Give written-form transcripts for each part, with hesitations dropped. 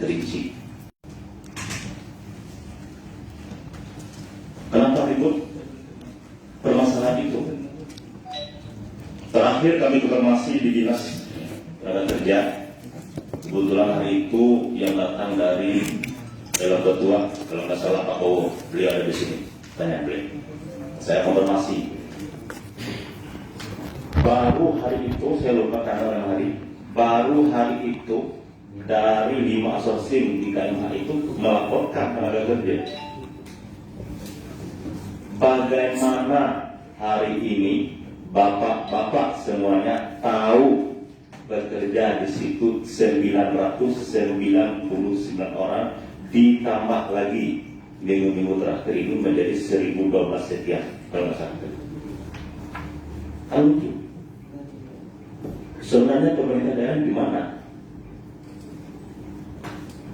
Kerinci. Kenapa ribut permasalahan itu? Terakhir kami konfirmasi di Dinas Tenaga Kerja. Kebetulan hari itu yang datang dari Dewan Ketua, kalau nggak salah Pak Bowo, beliau ada di sini. Tanya beliau. Saya konfirmasi. Baru hari itu, saya lupa tanggal hari, baru hari itu dari 5 outsourcing di KMH itu melaporkan tenaga kerja. Bagaimana hari ini bapak-bapak semuanya tahu bekerja di situ 999 orang, ditambah lagi minggu-minggu terakhir ini menjadi 1012 sekian kalau nggak salah. Lucu. Sebenarnya pemerintah daerah di mana?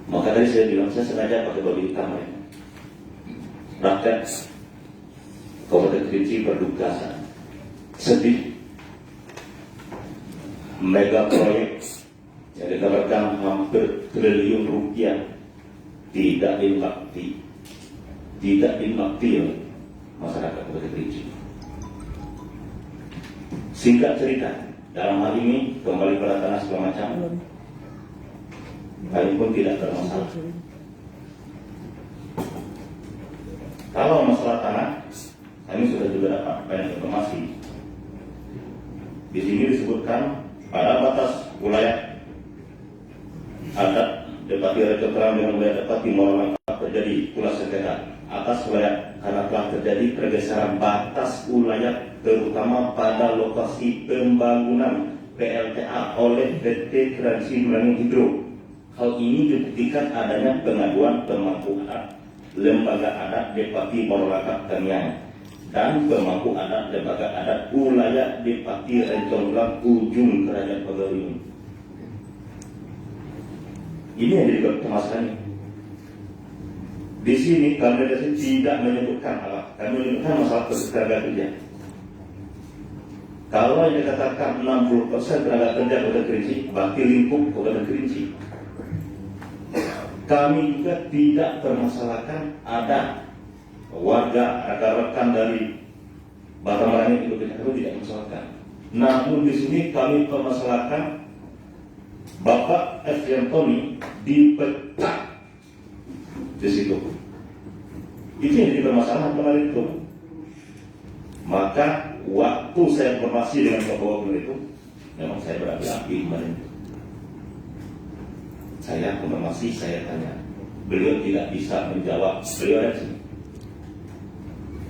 Maka tadi saya bilang saya sengaja pakai baju hitam ya. Rakyat Kabupaten Kerinci berduka, sedih. Mega proyek yang dikabarkan hampir triliun rupiah tidak dimakti oleh masyarakat Kabupaten Kerinci. Singkat cerita, dalam hal ini kembali pada tanah segala macam, kami pun tidak bermasalah. Kalau masalah tanah, kami sudah juga dapat banyak informasi. Di sini disebutkan pada batas wilayah adat Depati Raja Terang dengan wilayah Depati Moralang terjadi pula sengketa atas wilayah karena telah terjadi pergeseran batas wilayah terutama pada lokasi pembangunan PLTA oleh PT Transmigrasi Hidro. Hal ini dibuktikan adanya pengaduan pemangku adat lembaga adat Depati Moralang Tamiang dan pemangku adat lembaga adat wilayah Depati Renconglang ujung Kerajaan Pagariung. Ini yang jadi permasalahan. Di sini kami tidak menyebutkan apa, kami menyebutkan masalah tenaga kerja. Kalau yang dikatakan 60% tenaga kerja Kabupaten Kerinci, berarti lingkup Kabupaten Kerinci. Kami juga tidak permasalahkan ada warga, rekan-rekan dari Batam Merangin itu tidak masalahkan. Namun di sini kami permasalahkan Bapak F. Yantoni dipecat di situ. Itu yang jadi permasalahan kemarin itu. Maka waktu saya informasi dengan Bapak Gubernur itu, memang saya berapi-api kemarin. Saya konfirmasi, saya tanya, beliau tidak bisa menjawab. Beliau ada sini.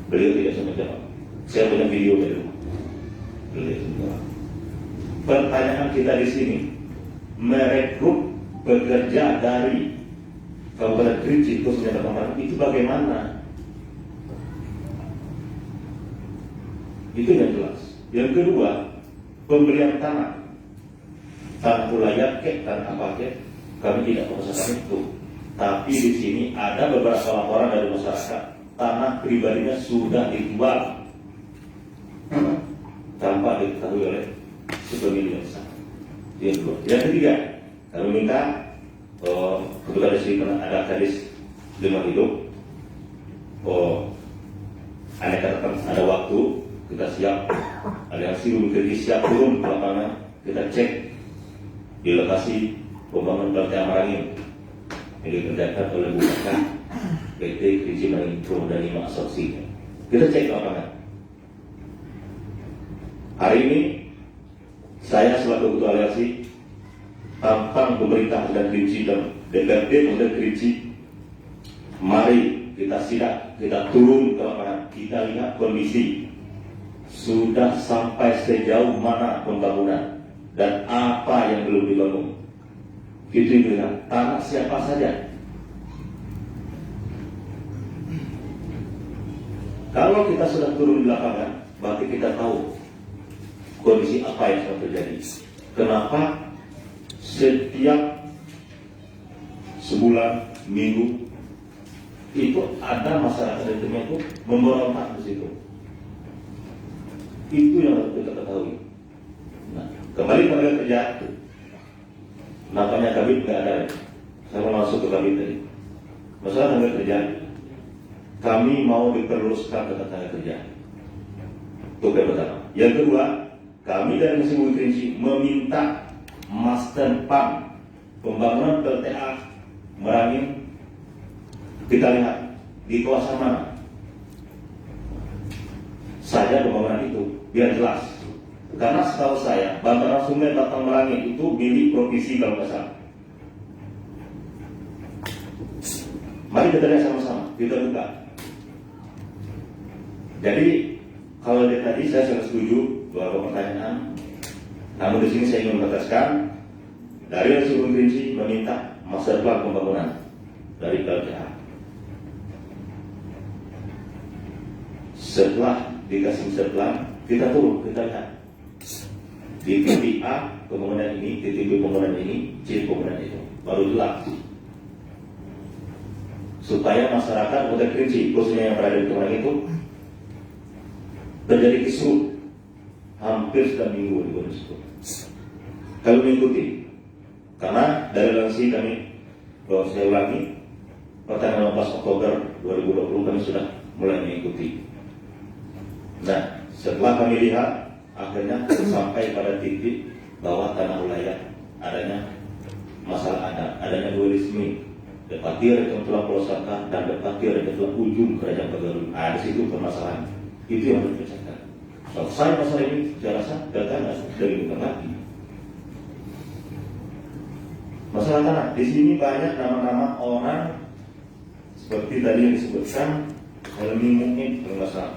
Beliau tidak bisa menjawab. Saya punya video dari rumah. Beliau menjawab. Pertanyaan kita di sini, merekrut pekerja dari Kabupaten Kerinci khususnya Batam Merangin itu bagaimana? Itu yang jelas. Yang kedua, pembelian tanah wilayah tanah apa kami tidak permasalahkan itu. Tapi di sini ada beberapa laporan dari masyarakat tanah pribadinya sudah dijual tanpa diketahui oleh pemilik yang sah. Yang kedua. Yang ketiga, kami minta kebetulan di sini ada kadis lingkungan hidup. Aneh katakan ada waktu kita siap, aliansi Bumi siap turun ke lapangan, kita cek di lokasi pembangunan PLTA Merangin yang dikerjakan oleh bukan PT Kerinci Merangin Pro dan 5 asosiasi. Kita cek ke lapangan. Hari ini saya selaku ketua aliansi tantang pemerintah dan Kerinci dan DPRD dan Kerinci, mari kita sidak, kita turun ke lapangan, kita lihat kondisi sudah sampai sejauh mana pembangunan dan apa yang belum dibangun. Itu bilang tanah siapa saja. Kalau kita sudah turun di lapangan, berarti kita tahu kondisi apa yang sedang terjadi. Kenapa setiap sebulan, minggu itu ada masyarakat itu memberontak di situ. Itu yang harus kita ketahui. Nah, kembali tenaga kerja, nampaknya kami nggak ada. saya mau masuk ke kami tadi. Masalah tenaga kerja, kami mau diperluaskan ke tenaga kerja. Itu yang pertama. Yang kedua, kami dari Mesin Kerinci meminta master plan pembangunan PLTA Merangin. Kita lihat di kawasan mana saja pembangunan itu, biar jelas. Karena setahu saya, bantaran sungai Batang Merangin itu milik provinsi kalau nggak salah. Mari kita lihat sama-sama, kita buka. Jadi kalau dari tadi saya sangat setuju bahwa pertanyaan. Namun di sini saya ingin menegaskan dari Mesin Kerinci meminta master plan pembangunan dari PLTA. Setelah dikasih master plan, kita turun, kita lihat di titik A pembangunan ini, titik B pembangunan ini, C pembangunan itu, baru jelas. Supaya masyarakat Kota Kerinci, khususnya yang berada di Kemarin itu, terjadi kisruh hampir sudah minggu di Gunung Suku. Kalau mengikuti, karena dari langsung kami, bahwa saya ulangi, pertanggal 15 Oktober 2020 kami sudah mulai mengikuti. Nah, setelah kami lihat, akhirnya sampai pada titik bahwa tanah wilayah adanya masalah adanya dualisme. Depatir Ketulah Pulau Saka dan Depatir Ketulah ujung Kerajaan Pegadun. Di situ permasalahan. Itu yang harus dipecahkan. Selesai masalah ini, saya rasa gagal dari bukan lagi. Masalah tanah. Di sini banyak nama-nama orang seperti tadi yang disebutkan Helmi Mungkin kalau nggak salah.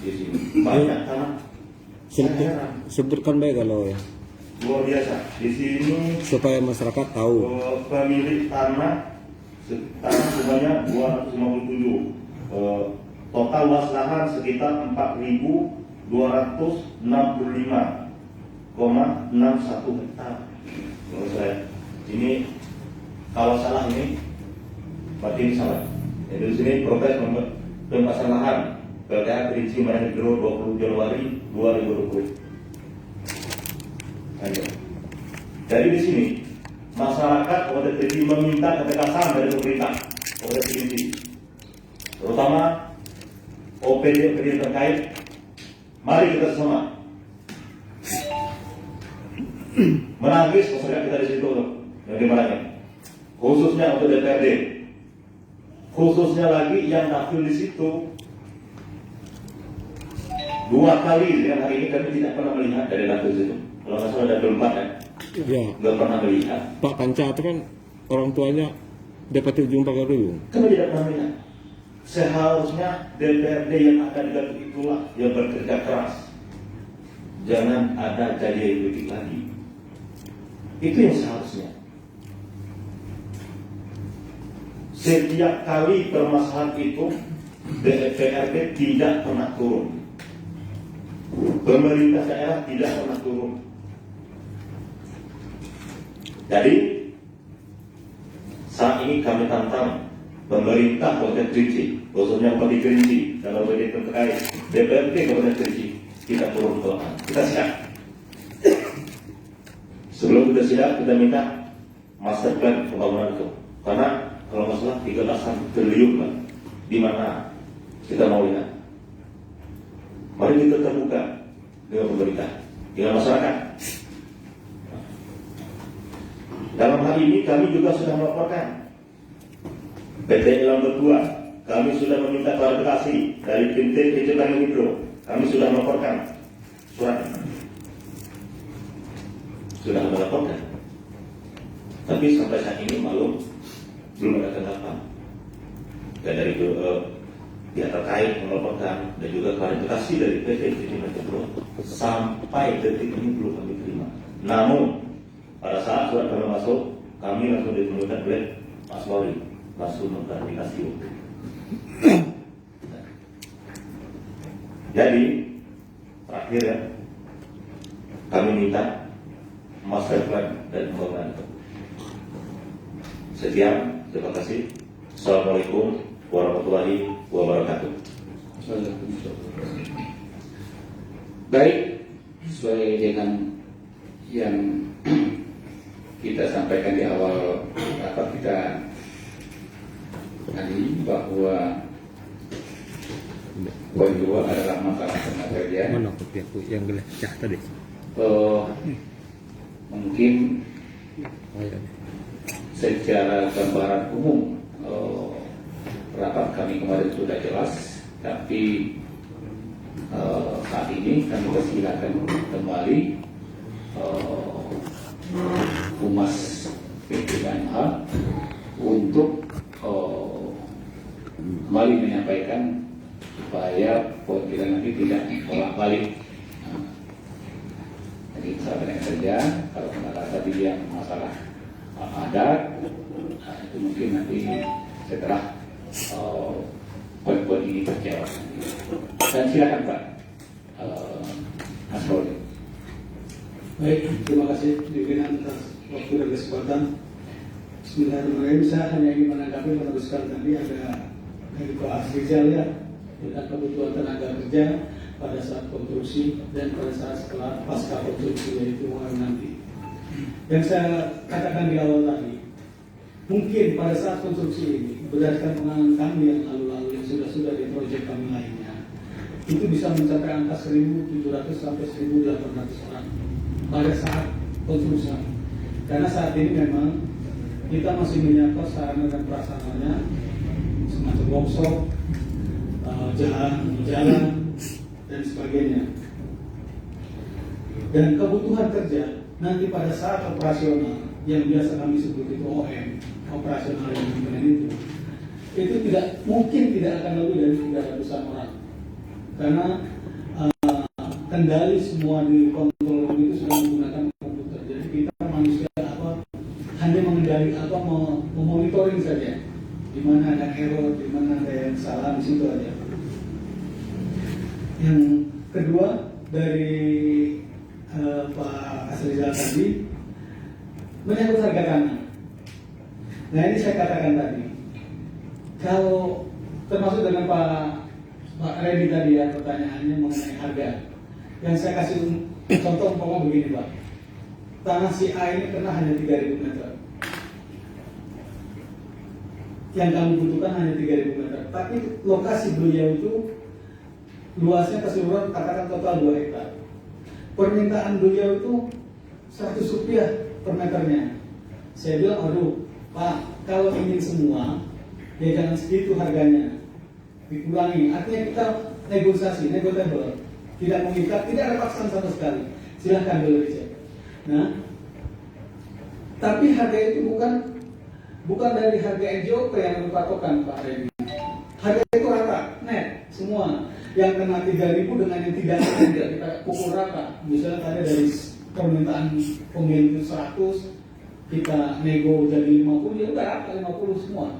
Di sini banyak tanah. Sebutkan baik kalau ya. Luar biasa. Di sini supaya masyarakat tahu. Pemilik tanah semuanya 257. Total luas lahan sekitar 4.265,61 hektar. Menurut saya, ini kalau salah ini berarti ini salah. Jadi di sini progres pembebasan lahan PLTA Kerinci Merangin 20 Januari 2020. Jadi di sini masyarakat Kota Kerinci meminta ketegasan dari pemerintah Kota Kerinci, terutama OPD terkait. Mari kita semua menangis masyarakat kita di situ yang dimana, khususnya untuk DPRD, khususnya lagi yang daftar di situ 2 kali dengan hari ini kami tidak pernah melihat dari daftar di situ. Kalau nggak salah ada 4 ya. Ya. Nggak pernah melihat. Pak Panca itu kan orang tuanya dapat ujung Pegadun. Kami tidak pernah melihat. Seharusnya DPRD yang ada di Garut itulah yang bekerja keras. Jangan ada jadi politik lagi. Itu yang seharusnya. Setiap kali permasalahan itu DPRD tidak pernah turun. Pemerintah daerah tidak pernah turun. Jadi saat ini kami tantang pemerintah Kota Kerinci, khususnya Bupati Kerinci dan OPD terkait DPRD Kota Kerinci, kita turun ke lapangan. Kita siap. Sebelum kita siap, kita minta master plan pembangunan itu. Karena kalau masalah 13 triliun lah, di mana kita mau lihat. Mari kita terbuka dengan pemerintah, dengan masyarakat. Dalam hal ini kami juga sudah melaporkan PT Elang Berdua. Kami sudah meminta klarifikasi dari PT Kecamatan Hidro. Kami sudah melaporkan surat. Sudah melaporkan. Tapi sampai saat ini belum ada tanggapan. Dan dari pihak terkait melaporkan dan juga klarifikasi dari PT Kecamatan Hidro sampai detik ini belum kami terima. Namun pada saat surat kami masuk, kami langsung ditemukan oleh Mas Wali, langsung mengklarifikasi. Jadi terakhir ya, kami minta master plan dan pembangunan. Sekian, terima kasih. Assalamualaikum warahmatullahi wabarakatuh. Baik, sesuai dengan yang kita sampaikan di awal rapat kita tadi bahwa poin 2 adalah masalah tenaga kerja. Mana kopi aku yang gelas cah tadi? Mungkin Oh, iya. secara gambaran umum rapat kami kemarin sudah jelas, tapi saat ini kami persilakan kembali Humas PPKMH untuk kembali menyampaikan supaya poin kita nanti tidak bolak-balik. Jadi sahabat kerja, kalau merasa tadi yang masalah adat, itu mungkin nanti setelah poin-poin ini terjawab. Dan silakan Pak Mas Rodi. Baik, terima kasih pimpinan atas waktu dan kesempatan. Bismillahirrahmanirrahim. Saya hanya ingin menanggapi meneruskan tadi ada dari Pak Asrizal ya, tentang kebutuhan tenaga kerja pada saat konstruksi dan pada saat setelah pasca konstruksi, yaitu nanti. Yang saya katakan di awal tadi, mungkin pada saat konstruksi ini berdasarkan pengalaman kami yang lalu-lalu yang sudah di proyek kami lainnya, itu bisa mencapai angka 1.700 sampai 1.800 orang pada saat konstruksi. Karena saat ini memang kita masih menyiapkan sarana dan prasarananya semacam workshop, jalan dan sebagainya. Dan kebutuhan kerja nanti pada saat operasional yang biasa kami sebut itu OM, operasional yang itu tidak mungkin tidak akan lebih dari 300-an orang, karena kendali semua di kontrol room itu sudah menggunakan komputer. Jadi kita manusia hanya mengendali memonitoring saja, di mana ada error, di mana ada yang salah, di situ aja. Yang kedua dari Pak Asrizal tadi menyangkut harga tanah. Nah ini saya katakan tadi, kalau termasuk dengan Pak Redi tadi ya pertanyaannya mengenai harga, yang saya kasih contoh umpama begini Pak, tanah si A ini kena hanya 3.000 meter, yang kami butuhkan hanya 3.000 meter, tapi lokasi beliau itu luasnya keseluruhan katakan total 2 hektar. Permintaan beliau itu 100 rupiah per meternya. Saya bilang, aduh Pak, kalau ingin semua, ya jangan segitu harganya, dikurangi. Artinya kita negosiasi, negotiable, tidak mengikat, tidak ada paksaan sama sekali. Silahkan beliau dicek. Nah, tapi harga itu bukan dari harga NJOP yang berpatokan Pak Redi. Harga itu rata, net, semua. Yang kena 3.000 dengan yang tidak kita pukul rata. Misalnya tadi dari permintaan pemilik 100, kita nego jadi 50, ya udah rata 50 semua.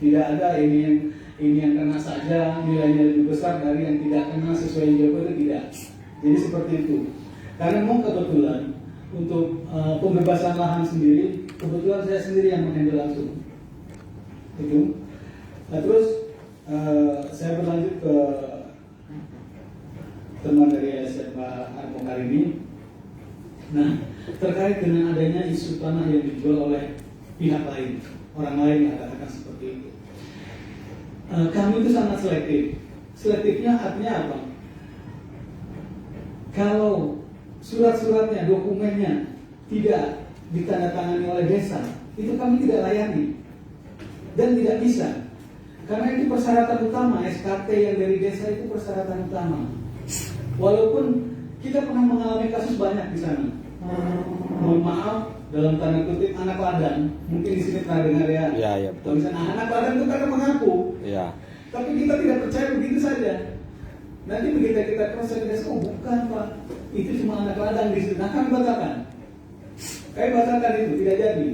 Tidak ada ini yang kena saja nilainya lebih besar dari yang tidak kena sesuai yang itu tidak. Jadi seperti itu. Karena memang kebetulan untuk pembebasan lahan sendiri, kebetulan saya sendiri yang menghandle langsung. Itu. Nah, terus saya berlanjut ke teman dari LSM Pak Armo Karini. Nah, terkait dengan adanya isu tanah yang dijual oleh pihak lain, orang lain yang katakan seperti itu. Kami itu sangat selektif. Selektifnya artinya apa? Kalau surat-suratnya, dokumennya tidak ditandatangani oleh desa, itu kami tidak layani dan tidak bisa. Karena itu persyaratan utama, SKT yang dari desa itu persyaratan utama. Walaupun kita pernah mengalami kasus banyak di sana. Mohon maaf, dalam tanda kutip anak ladang, mungkin di sini pernah dengar ya. Iya, betul. Misalnya anak ladang itu kadang mengaku. Iya. Tapi kita tidak percaya begitu saja. Nanti begitu kita proses, oh bukan Pak, itu cuma anak ladang di situ. Nah kami batalkan. Kami batalkan itu, tidak jadi.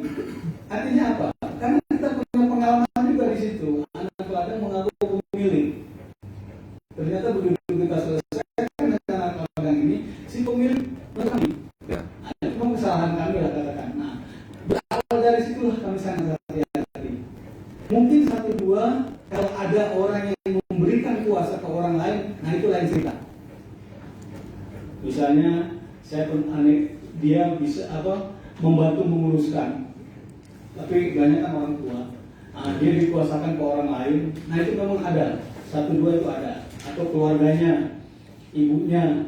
Artinya apa? Karena kita punya pengalaman juga di situ. Anak ladang mengaku pemilik. Ternyata begitu kita selesaikan dengan anak ladang ini, si pemilik kami. Ya. Itu kesalahan kami lah katakan. Nah, berawal dari situlah kami sangat hati-hati. Mungkin 1-2 kalau ada orang yang memberikan kuasa ke orang lain, nah itu lain cerita. Misalnya saya pun aneh, dia bisa membantu menguruskan. Tapi banyak kan orang tua, dia dikuasakan ke orang lain. Nah itu memang ada, 1-2 itu ada, atau keluarganya, ibunya,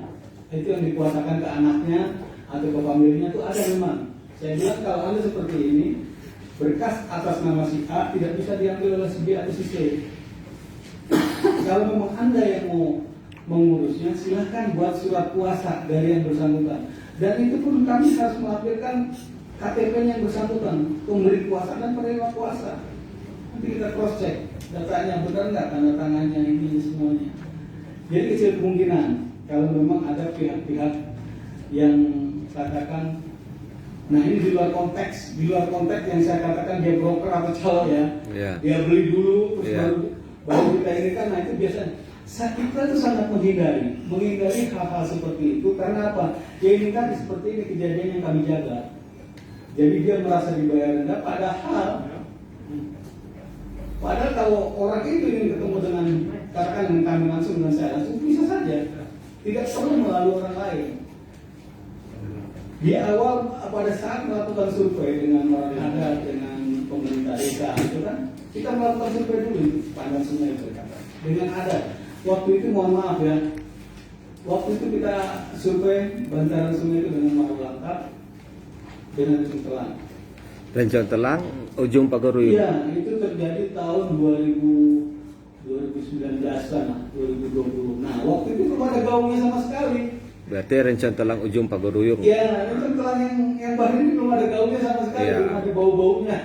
itu yang dikuasakan ke anaknya atau ke familinya itu ada memang. Saya bilang kalau Anda seperti ini, berkas atas nama si A tidak bisa diambil oleh si B atau si C. Kalau memang Anda yang mau mengurusnya, silahkan buat surat kuasa dari yang bersangkutan. Dan itu pun kami harus melampirkan KTP-nya yang bersangkutan, pemberi kuasa dan penerima kuasa. Nanti kita cross check datanya benar nggak, tanda tangannya ini semuanya. Jadi kecil kemungkinan kalau memang ada pihak-pihak yang katakan, nah ini di luar konteks yang saya katakan dia broker atau calo ya, dia beli dulu terus baru kita ini kan, nah itu biasanya. Kita itu sangat menghindari hal-hal seperti itu karena apa? Ya ini kan seperti ini kejadian yang kami jaga. Jadi dia merasa dibayar rendah, padahal kalau orang itu ingin ketemu dengan katakan dengan kami langsung dengan saya langsung bisa saja, tidak perlu melalui orang lain. Di awal pada saat melakukan survei dengan orang adat, dengan pemerintah desa, itu kan kita melakukan survei dulu Padang Sungai itu dengan adat. Waktu itu mohon maaf ya, waktu itu kita survei bantaran sungai itu dengan Maru Langkap, dengan Rencong Telang. Rencong Telang, ujung Pagoruyung. Iya, itu terjadi tahun 2019-an, 2020. Nah, waktu itu belum ada gaungnya sama sekali. Berarti Rencong Telang ujung Pagoruyung. Iya, Rencong Telang yang baru ini belum ada gaungnya sama sekali, belum ada bau-baunya.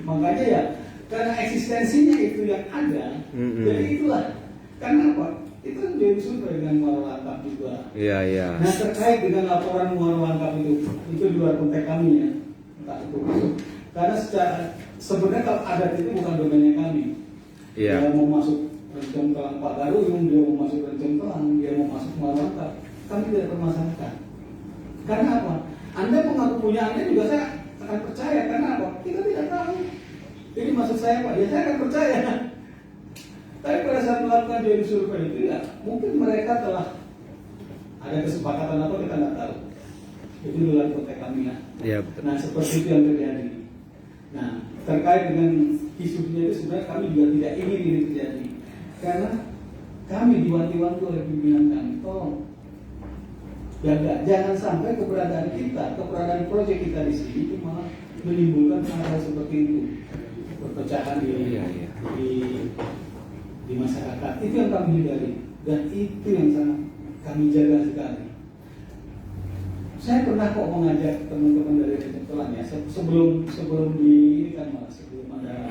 Makanya ya, karena eksistensinya itu yang ada, jadi itulah. Karena apa? Itu kan jadi survei dengan Muara Langkap juga. Iya. Nah terkait dengan laporan Muara Langkap itu di luar konteks kami ya. Entah itu masuk. Karena sebenarnya kalau adat itu bukan domainnya kami. Iya. Dia mau masuk Rencong Telang Pagoruyung, dia mau masuk Rencong Telang, dia mau masuk Muara Langkap, kami tidak permasalahkan. Karena apa? Anda mengaku punya Anda juga saya akan percaya. Karena apa? Kita tidak tahu. Ini maksud saya Pak, ya saya akan percaya. Tapi pada saat melakukan jadi survei itu ya mungkin mereka telah ada kesepakatan apa kita nggak tahu. Itu luar konteks kami ya. Iya betul. Nah seperti itu yang terjadi. Nah terkait dengan isunya itu sebenarnya kami juga tidak ingin ini terjadi karena kami diwanti-wanti oleh pimpinan kami. Tolong jaga, jangan sampai keberadaan proyek kita di sini itu malah menimbulkan hal-hal seperti itu, perpecahan di masyarakat. Itu yang kami hindari dan itu yang sangat kami jaga sekali. Saya pernah kok mengajak teman-teman dari Rencong Telang ya sebelum di ini kan Mas, sebelum ada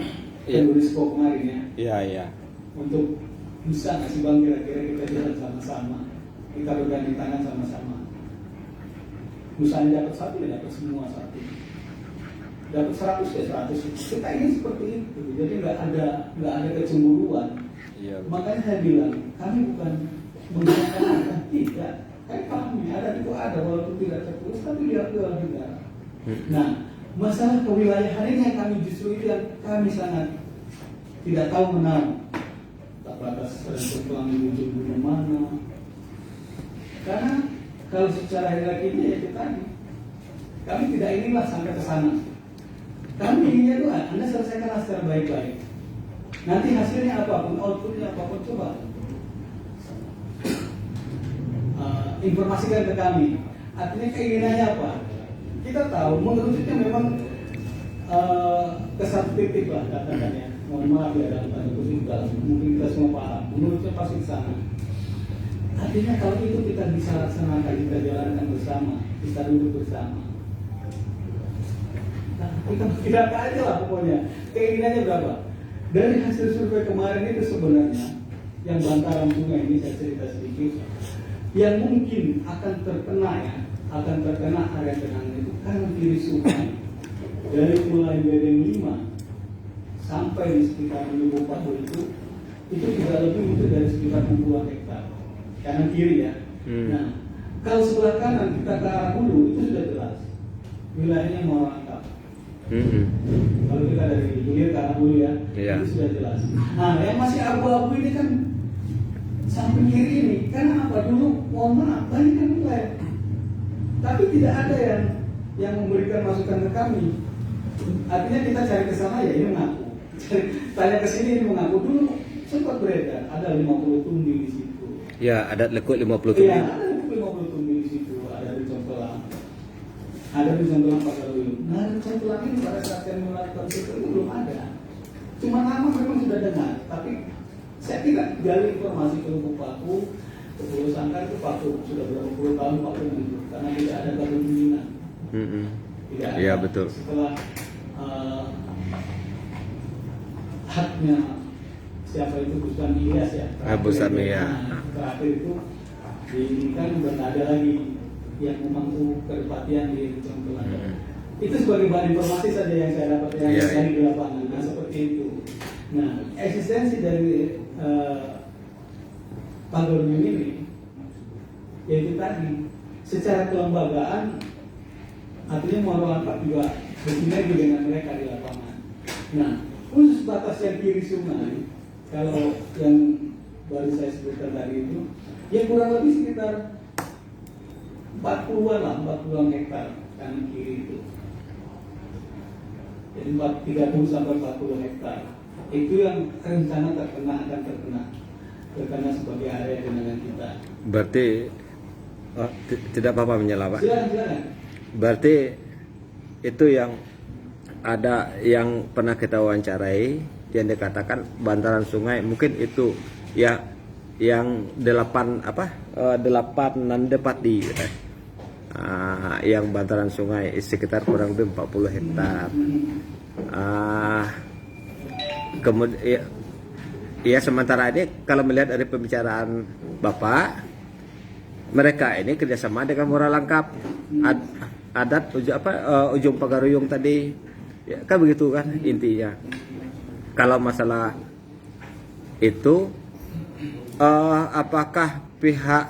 Rispo kemarin ya. Iya. Untuk bisa nggak sih Bang kira-kira kita jalan sama-sama, kita berganding tangan sama-sama. Misalnya dapat satu ya dapat semua satu. Dapat 100 ya 100. Kita ingin seperti itu. Jadi nggak ada kecemburuan. Iya. Makanya saya bilang, kami bukan menggunakan adat, tidak. Kami adat itu ada, walaupun tidak tertulis, tapi diakui oleh negara. Nah, masalah kewilayahan ini yang kami justru itu yang kami sangat tidak tahu menang. Tak batas Rencong Telang di ujung gunung mana. Karena kalau secara hierarkinya ya itu tadi, kami tidak inginlah sampai ke sana. Kami inginnya itu Anda selesaikanlah secara baik-baik. Nanti hasilnya apapun, outputnya apapun, coba informasikan ke kami. Artinya keinginannya apa? Kita tahu, menurutnya memang ke satu titik lah katakan ya. Mohon maaf ya dalam tanda kutip, mungkin kita semua paham. Menurutnya pasti ke sana. Artinya kalau itu kita bisa laksanakan, kita jalankan bersama, kita duduk bersama. Nah, kita aja lah pokoknya. Keinginannya berapa? Dari hasil survei kemarin itu sebenarnya yang bantaran sungai ini saya cerita sedikit, yang mungkin akan terkena area genangan itu karena kiri sungai dari mulai Bedeng 5 sampai di sekitar Lubuk Pahu itu tidak lebih itu dari sekitar 60 hektar kanan kiri ya. Nah kalau sebelah kanan kita ke arah hulu itu sudah jelas wilayahnya Muara Langkap. Kalau kita dari hilir ke arah hulu ya, itu sudah jelas. Nah, yang masih abu-abu ini kan samping kiri ini, karena apa? Dulu, mohon maaf, banyak yang mulai, tapi tidak ada yang yang memberikan masukan ke kami. Artinya kita cari ke sana ya ini mengaku. Tanya ke sini ini mengaku. Dulu sempat beredar ada 50 tumbil di situ. Ya, adat lekuk 50 Iya, tumbil. ada 50 tumbil di situ. Ada di Contolang. Ada di Contolang Pagaruyung. Nah, di Contolang ini pada saat yang melakukan itu belum ada. Cuma nama memang sudah dengar, tapi saya tidak gali informasi ke Lubuk Paku, ke Pulau Sangkar itu Paku sudah berapa puluh tahun Paku itu karena tidak ada kepemimpinan. Tidak ada. Iya, betul. Setelah haknya siapa itu Bustan Ilyas ya. Bustan, iya. Terakhir itu diinginkan dan ada lagi yang memangku kedepatian di Contolang. Itu sebagai bahan informasi saja yang saya dapat yang Iya, dari di lapangan. Nah, seperti itu. Nah, eksistensi dari Pagaruyung ini yaitu tadi secara kelembagaan artinya Moralantak juga bersinergi dengan mereka di lapangan. Nah, khusus batas yang kiri sungai, kalau yang baru saya sebutkan tadi itu, ya kurang lebih sekitar 40 hektar kanan kiri itu. Jadi 30 sampai 40 hektar. Itu yang rencana akan terkena sebagai area genangan kita. Berarti tidak apa-apa menyela, Pak. Silakan. Berarti itu yang ada yang pernah kita wawancarai yang dikatakan bantaran sungai mungkin itu ya yang 8 Nandepati yang bantaran sungai sekitar kurang lebih 40 hektar. Kemudian ya sementara ini kalau melihat dari pembicaraan Bapak, mereka ini kerjasama dengan Moralantak, adat ujung Pagaruyung tadi, ya, kan begitu kan intinya. Kalau masalah itu, apakah pihak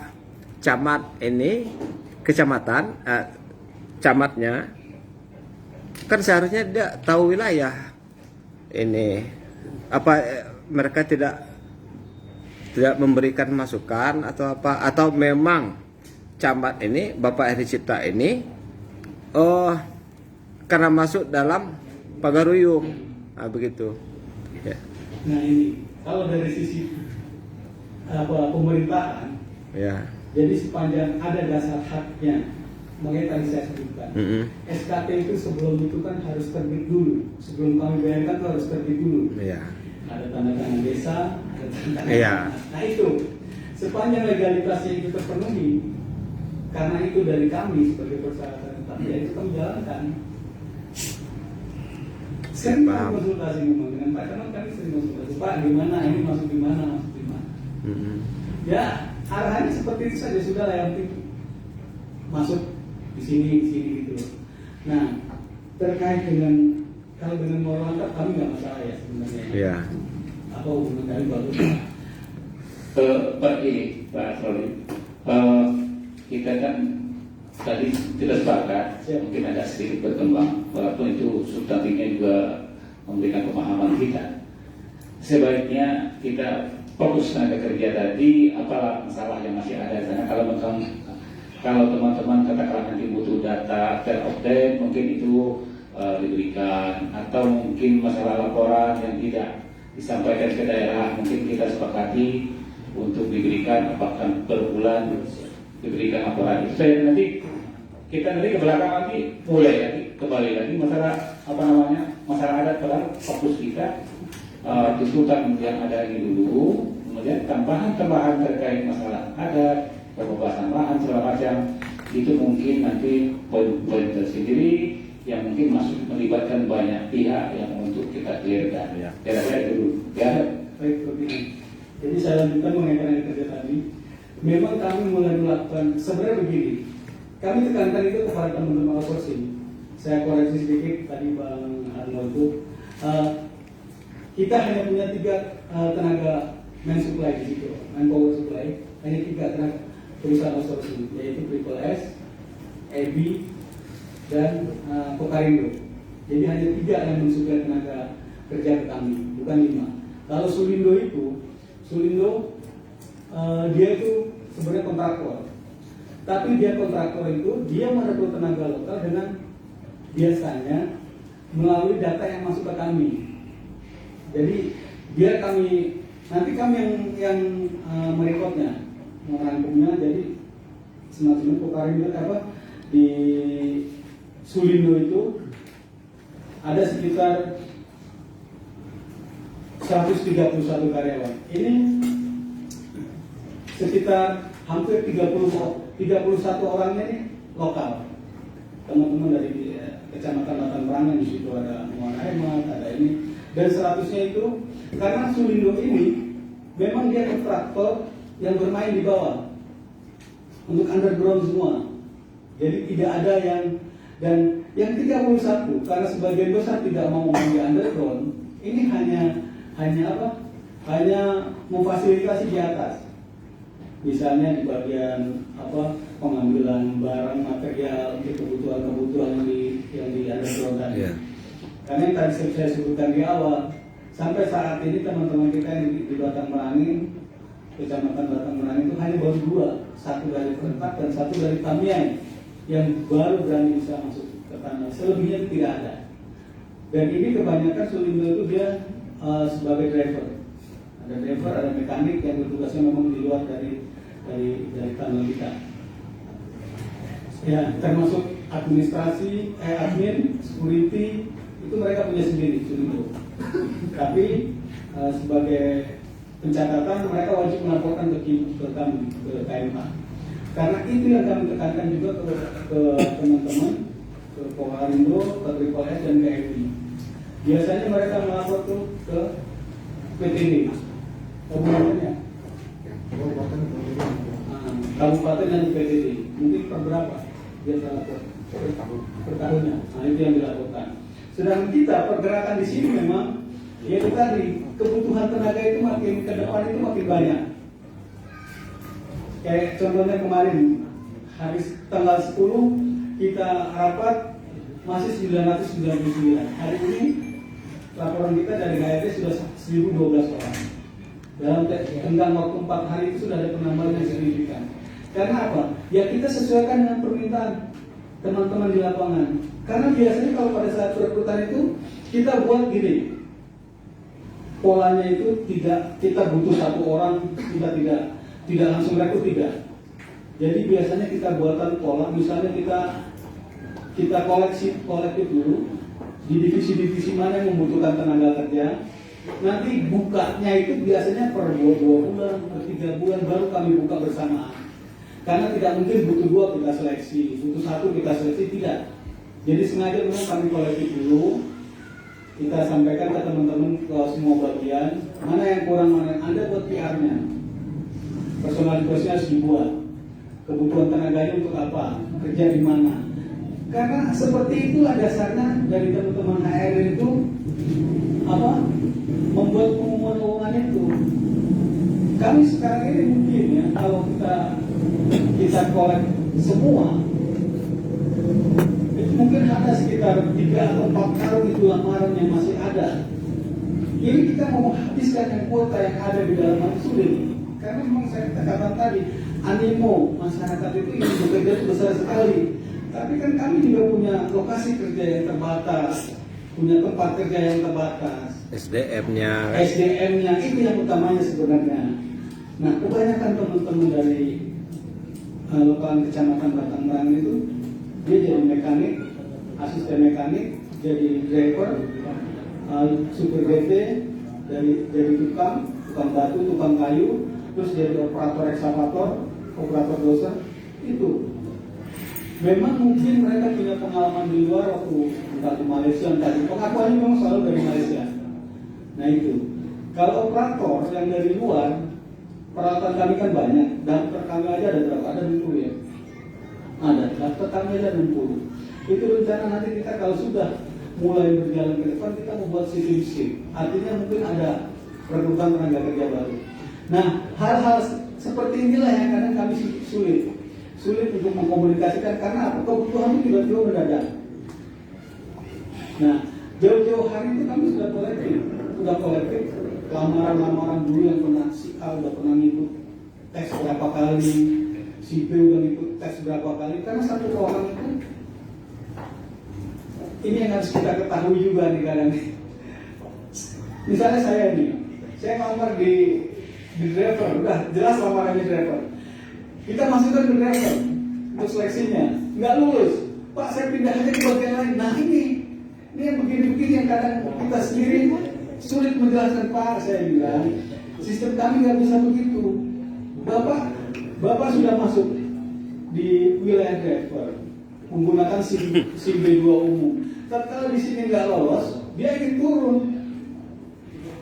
camat ini, kecamatan, camatnya, kan seharusnya dia tahu wilayah ini, mereka tidak memberikan masukan atau apa, atau memang camat ini Bapak Heri Cipta ini karena masuk dalam Pagaruyung, begitu ya. Nah ini kalau dari sisi pemerintahan Ya. jadi sepanjang ada dasar haknya, makanya tadi saya sebutkan SKT itu sebelum itu kan harus terbit dulu, sebelum kami bayarkan itu harus terbit dulu. Iya. Ada tanda tangan desa, ada tanda tangan. Iya. Nah itu sepanjang legalitasnya itu terpenuhi, karena itu dari kami sebagai persyaratan tetap, ya itu kami jalankan. Sering kami konsultasi memang dengan Pak Camat, kami sering konsultasi, Pak gimana ini masuk di mana. Ya arahannya seperti itu saja, sudah lah yang penting masuk di sini gitu. Nah terkait dengan kalau dengan Moralantak kami nggak masalah ya sebenarnya. Iya. Apa hubungan kami bagus? Pak Solid, kita kan tadi tidak sepakat, mungkin ada sedikit berkembang, walaupun itu substantifnya juga memberikan pemahaman kita. Sebaiknya kita fokus tenaga kerja tadi, apalah masalah yang masih ada di sana. Kalau teman-teman katakanlah nanti butuh data terupdate, mungkin itu diberikan, atau mungkin masalah laporan yang tidak disampaikan ke daerah, mungkin kita sepakati untuk diberikan apakah per bulan diberikan laporan itu. Saya nanti kita nanti ke belakang lagi mulai lagi kembali lagi masalah adat pada fokus kita tuntutan yang ada ini dulu, kemudian tambahan terkait masalah adat, pembebasan lahan segala macam itu mungkin nanti poin-poin tersendiri yang mungkin masuk melibatkan banyak pihak yang untuk kita clearkan. Kira-kira itu dulu. Ya. Baik, begini. Jadi saya lanjutkan mengenai tenaga kerja tadi. Memang kami mulai melakukan, sebenarnya begini, kami tekankan itu kepada teman-teman outsourcing. Saya koreksi sedikit tadi Bang Arnoldo. Kita hanya punya 3 tenaga man supply di situ, manpower supply, hanya 3 tenaga perusahaan outsourcing, yaitu Triple S, AB, dan Pokarindo. Jadi hanya 3 yang mensuplai tenaga kerja ke kami, bukan 5. Kalau Sulindo dia itu sebenarnya kontraktor, tapi dia kontraktor itu dia merekrut tenaga lokal dengan biasanya melalui data yang masuk ke kami. Jadi biar kami nanti kami yang merekodnya, merangkumnya. Jadi semacam kemarin apa di Sulindo itu ada sekitar 131 karyawan. Ini sekitar hampir 31 orangnya ini lokal. Teman-teman dari Kecamatan Batang Merangin, di situ ada Muara Hemat, ada ini. Dan 100-nya itu karena Sulindo ini memang dia kontraktor yang bermain di bawah untuk underground semua. Jadi tidak ada yang, dan yang 31 karena sebagian besar tidak mau di underground, ini hanya apa? Hanya memfasilitasi di atas. Misalnya di bagian apa, pengambilan barang material untuk kebutuhan yang di underground tadi. Yeah. Karena yang tadi saya sebutkan di awal, sampai saat ini teman-teman kita yang di Batang Merangin, Kecamatan Batang Merangin itu hanya baru 2, satu dari Pertak dan satu dari Tamiang yang baru berani bisa masuk ke tanah. Selebihnya itu tidak ada. Dan ini kebanyakan Sulindo itu dia sebagai driver. Ada driver, ada mekanik yang bertugasnya memang di luar dari tanah kita. Ya, termasuk administrasi, admin, security, itu mereka punya sendiri Sulindo. Tapi sebagai pencatatan mereka wajib melaporkan ke kami, ke KMH. Karena itu yang kami tekankan juga ke teman-teman, ke Polharindo, ke Triple S dan KMI. Biasanya mereka melapor tuh ke PTD, kabupatennya, kabupaten dan PTD. Mungkin per berapa dia terlapor? Per tahunnya. Nah itu yang dilaporkan. Sedangkan kita pergerakan di sini memang ya itu tadi, kebutuhan tenaga itu makin ke depan itu makin banyak. Kayak contohnya kemarin hari tanggal 10 kita rapat masih 999. Hari ini laporan kita dari HRD sudah 1012 orang. Dalam tenggang waktu 4 hari itu sudah ada penambahan yang signifikan. Karena apa? Ya kita sesuaikan dengan permintaan teman-teman di lapangan. Karena biasanya kalau pada saat perekrutan itu kita buat gini. Polanya itu tidak kita butuh satu orang, kita tidak langsung rekrut, tidak. Jadi biasanya kita buatan pola, misalnya kita kolektif dulu di divisi-divisi mana yang membutuhkan tenaga kerja. Nanti bukanya itu biasanya per 2 bulan, per 3 bulan baru kami buka bersamaan. Karena tidak mungkin butuh 2 kita seleksi, butuh 1 kita seleksi, tidak. Jadi sengaja memang kami kolektif dulu. Kita sampaikan ke teman-teman ke semua bagian mana yang kurang, mana yang ada buat PR-nya. Personalitasnya harus dibuat. Kebutuhan tenaganya untuk apa? Kerja di mana? Karena seperti itulah dasarnya dari teman-teman HR itu apa? Membuat pengumuman itu. Kami sekarang ini mungkin ya kalau kita kolek semua, mungkin ada sekitar 3 atau 4 karung itu lamaran yang masih ada. Ini kita mau menghabiskan yang kuota yang ada di dalam sulit. Karena memang saya katakan tadi, animo masyarakat itu ingin bekerja itu besar sekali. Tapi kan kami juga punya lokasi kerja yang terbatas, punya tempat kerja yang terbatas. SDM-nya itu yang utamanya sebenarnya. Nah, kebanyakan teman-teman dari lokal Kecamatan Batang Merangin itu dia jadi mekanik, asisten mekanik, jadi driver, supir GT, dari tukang batu, tukang kayu, terus jadi operator ekskavator, operator dozer. Itu memang mungkin mereka punya pengalaman di luar waktu entah di Malaysia, entah di pengakuannya memang selalu dari Malaysia. Nah itu, kalau operator yang dari luar, peralatan kami kan banyak, daftar kami aja ada berapa? Ada 60 ya? Ada, daftar kami ada 60. Itu rencana nanti kita kalau sudah mulai berjalan ke depan, kita membuat shift. Artinya mungkin ada perekrutan tenaga kerja baru. Nah, hal-hal seperti inilah yang kadang kami sulit untuk mengkomunikasikan karena apa? Kebutuhan itu tiba-tiba mendadak. Nah, jauh-jauh hari itu kami sudah kolektif lamaran dulu yang pernah si A udah pernah ngikut tes berapa kali, si B udah ngikut tes berapa kali, karena satu orang itu ini yang harus kita ketahui juga nih kadang. Misalnya saya ngelamar di driver, udah jelas lamarannya driver. Kita masukkan ke driver untuk seleksinya, nggak lulus. Pak, saya pindah aja ke bagian lain. Nah ini yang begini-begini yang kadang kita sendiri sulit menjelaskan. Pak, saya bilang sistem kami nggak bisa begitu. Bapak sudah masuk di wilayah driver menggunakan SIM B2 umum. Kalau di sini nggak lolos, dia ingin turun,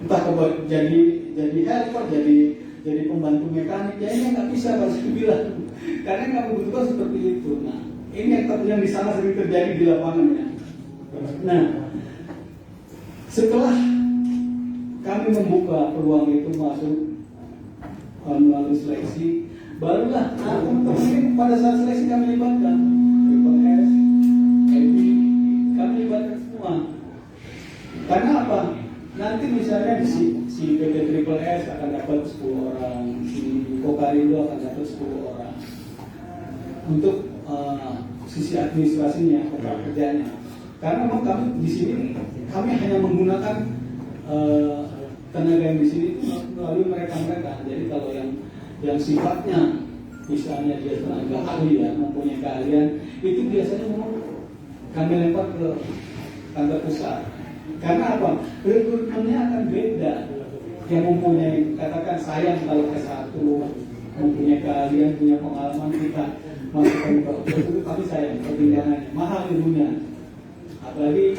entah jadi helper, jadi pembantu mekanik. Ya ini nggak bisa, harus dibilang karena nggak betul seperti itu. Nah ini yang di sana sering terjadi di lapangan ya. Nah setelah kami membuka peluang itu masuk melalui seleksi, barulah teman-teman ini pada saat seleksi kami libatkan Triple S, EB, kami libatkan semua. Karena apa? Nanti misalnya si PT Triple S akan dapat 10 orang, si Kokarindo akan dapat 10 orang untuk sisi administrasinya, kontrak kerjanya. Karena memang kami di sini kami hanya menggunakan tenaga yang di sini melalui mereka. Jadi kalau yang sifatnya misalnya dia tenaga ahli ya, mempunyai keahlian, itu biasanya memang kami lempar ke kantor pusat. Karena apa? Rekrutmennya akan beda. Yang mempunyai, katakan saya kalau S1 mempunyai keahlian, punya pengalaman, kita masukkan ke itu, tapi saya pertimbangannya mahal ilmunya. Apalagi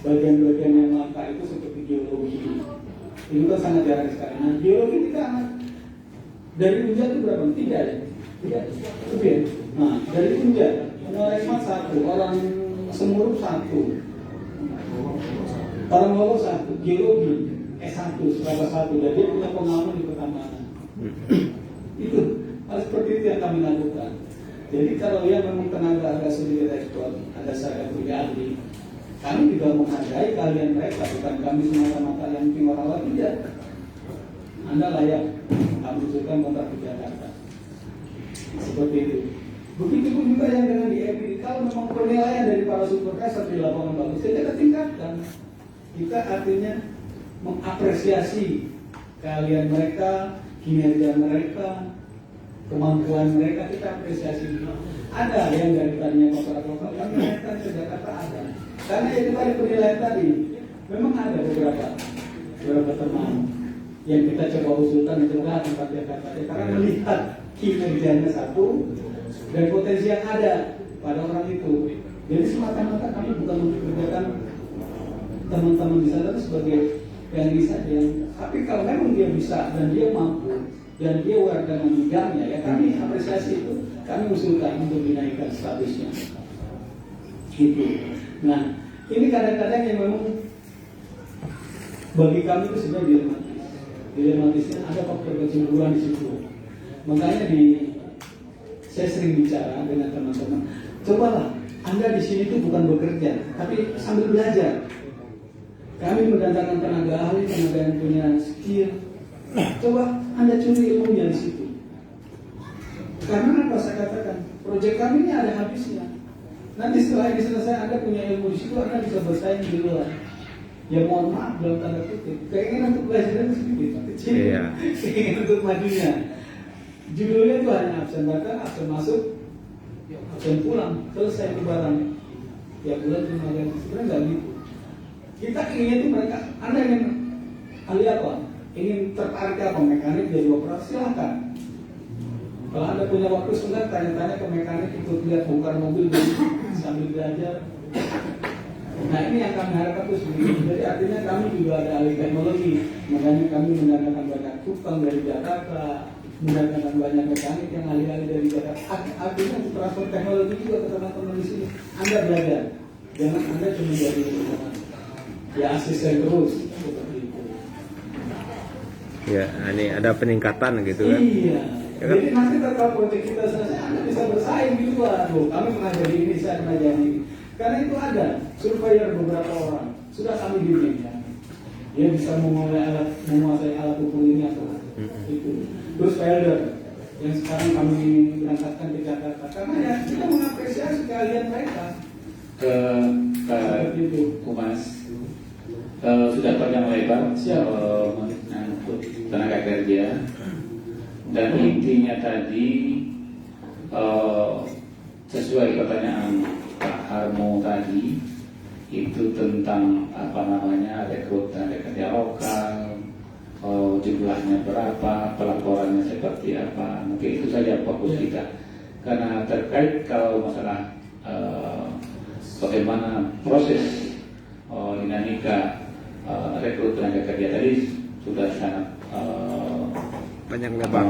bagian-bagian yang langka itu seperti geologi. Ini kan sangat jarang sekali. Nah, geologi kita dari Unja itu berapa? 3 ya? 3. Nah, dari Unja, orang Esmat 1, orang Semurup 1, orang Lombok 1, geologi S1, serata 1, dan dia punya pengalaman di pertambangan. Itu hal seperti itu yang kami lakukan. Jadi kalau yang memang tenaga agak sedikit ekspor, ada saya punya ahli, kami juga menghargai kalian mereka, bukan kami semata-mata yang penting orang lain, tidak. Anda layak kami usulkan kontrak di Jakarta. Seperti itu. Begitupun juga yang dengan di EPI, kalau memang penilaian dari para supervisor di lapangan bagus, kita tingkatkan. Kita artinya mengapresiasi keahlian mereka, kinerja mereka, kemampuan mereka, kita apresiasi. Ada yang dari tadinya kontrak lokal, kami naikkan ke Jakarta ada. Karena itu tadi penilaian tadi, memang ada beberapa teman yang kita coba usulkan itu lah tempat Jakarta. Karena melihat kinerjanya satu dan potensi yang ada pada orang itu. Jadi semata-mata kami bukan mempekerjakan teman-teman di sana sebagai yang bisa dia. Tapi kalau memang dia bisa dan dia mampu dan dia aware dengan bidangnya, ya kami apresiasi itu. Kami usulkan untuk dinaikkan statusnya. Gitu. Nah, ini kadang-kadang yang memang bagi kami itu sebenarnya dilematisnya ada faktor kecemburuan di situ. Makanya saya sering bicara dengan teman-teman, cobalah Anda di sini itu bukan bekerja, tapi sambil belajar. Kami mendatangkan tenaga ahli, tenaga yang punya skill. Coba Anda curi ilmunya di situ. Karena apa saya katakan, proyek kami ini ada habisnya. Nanti setelah ini selesai, Anda punya ilmu di situ, Anda bisa bersaing di luar. Ya mohon maaf dalam tanda kutip, keinginan untuk belajar itu sedikit kecil, keinginan untuk majunya. Judulnya itu hanya absen datang, absen masuk, absen pulang, selesai lebaran. Ya bulan cuma ganti, sebenarnya nggak gitu. Kita inginnya itu mereka, Anda ingin ahli apa? Ingin tertarik apa? Mekanik jadi operator, silakan. Kalau Anda punya waktu sebentar, tanya-tanya ke mekanik, ikut lihat bongkar mobil sambil belajar. Nah ini yang kami harapkan itu sendiri. Jadi artinya kami juga ada ahli teknologi. Makanya kami mendatangkan banyak tukang dari Jakarta, mendatangkan banyak mekanik yang ahli-ahli dari Jakarta. Artinya transfer teknologi juga ke teman-teman di sini. Anda belajar, jangan Anda cuma jadi ya asisten terus seperti itu. Ya, ini ada peningkatan gitu kan? Iya. Ya kan? Jadi nanti kalau proyek kita selesai, Anda bisa bersaing di luar. Loh, kami mengajari ini, saya mengajari ini. Karena itu ada surveyor beberapa orang sudah kami bimbing ya. Dia bisa menguasai alat ukur ini atau itu. Terus welder yang sekarang kami berangkatkan ke Jakarta. Karena ya kita mengapresiasi keahlian mereka. Ke Humas sudah panjang lebar untuk tenaga kerja, dan intinya tadi sesuai pertanyaan Pak Harmo tadi itu tentang rekrut tenaga kerja lokal, jumlahnya berapa, pelaporannya seperti apa. Mungkin itu saja fokus kita, karena terkait kalau masalah bagaimana proses dinamika rekrut tenaga kerja tadi sudah sangat Panjang lebar.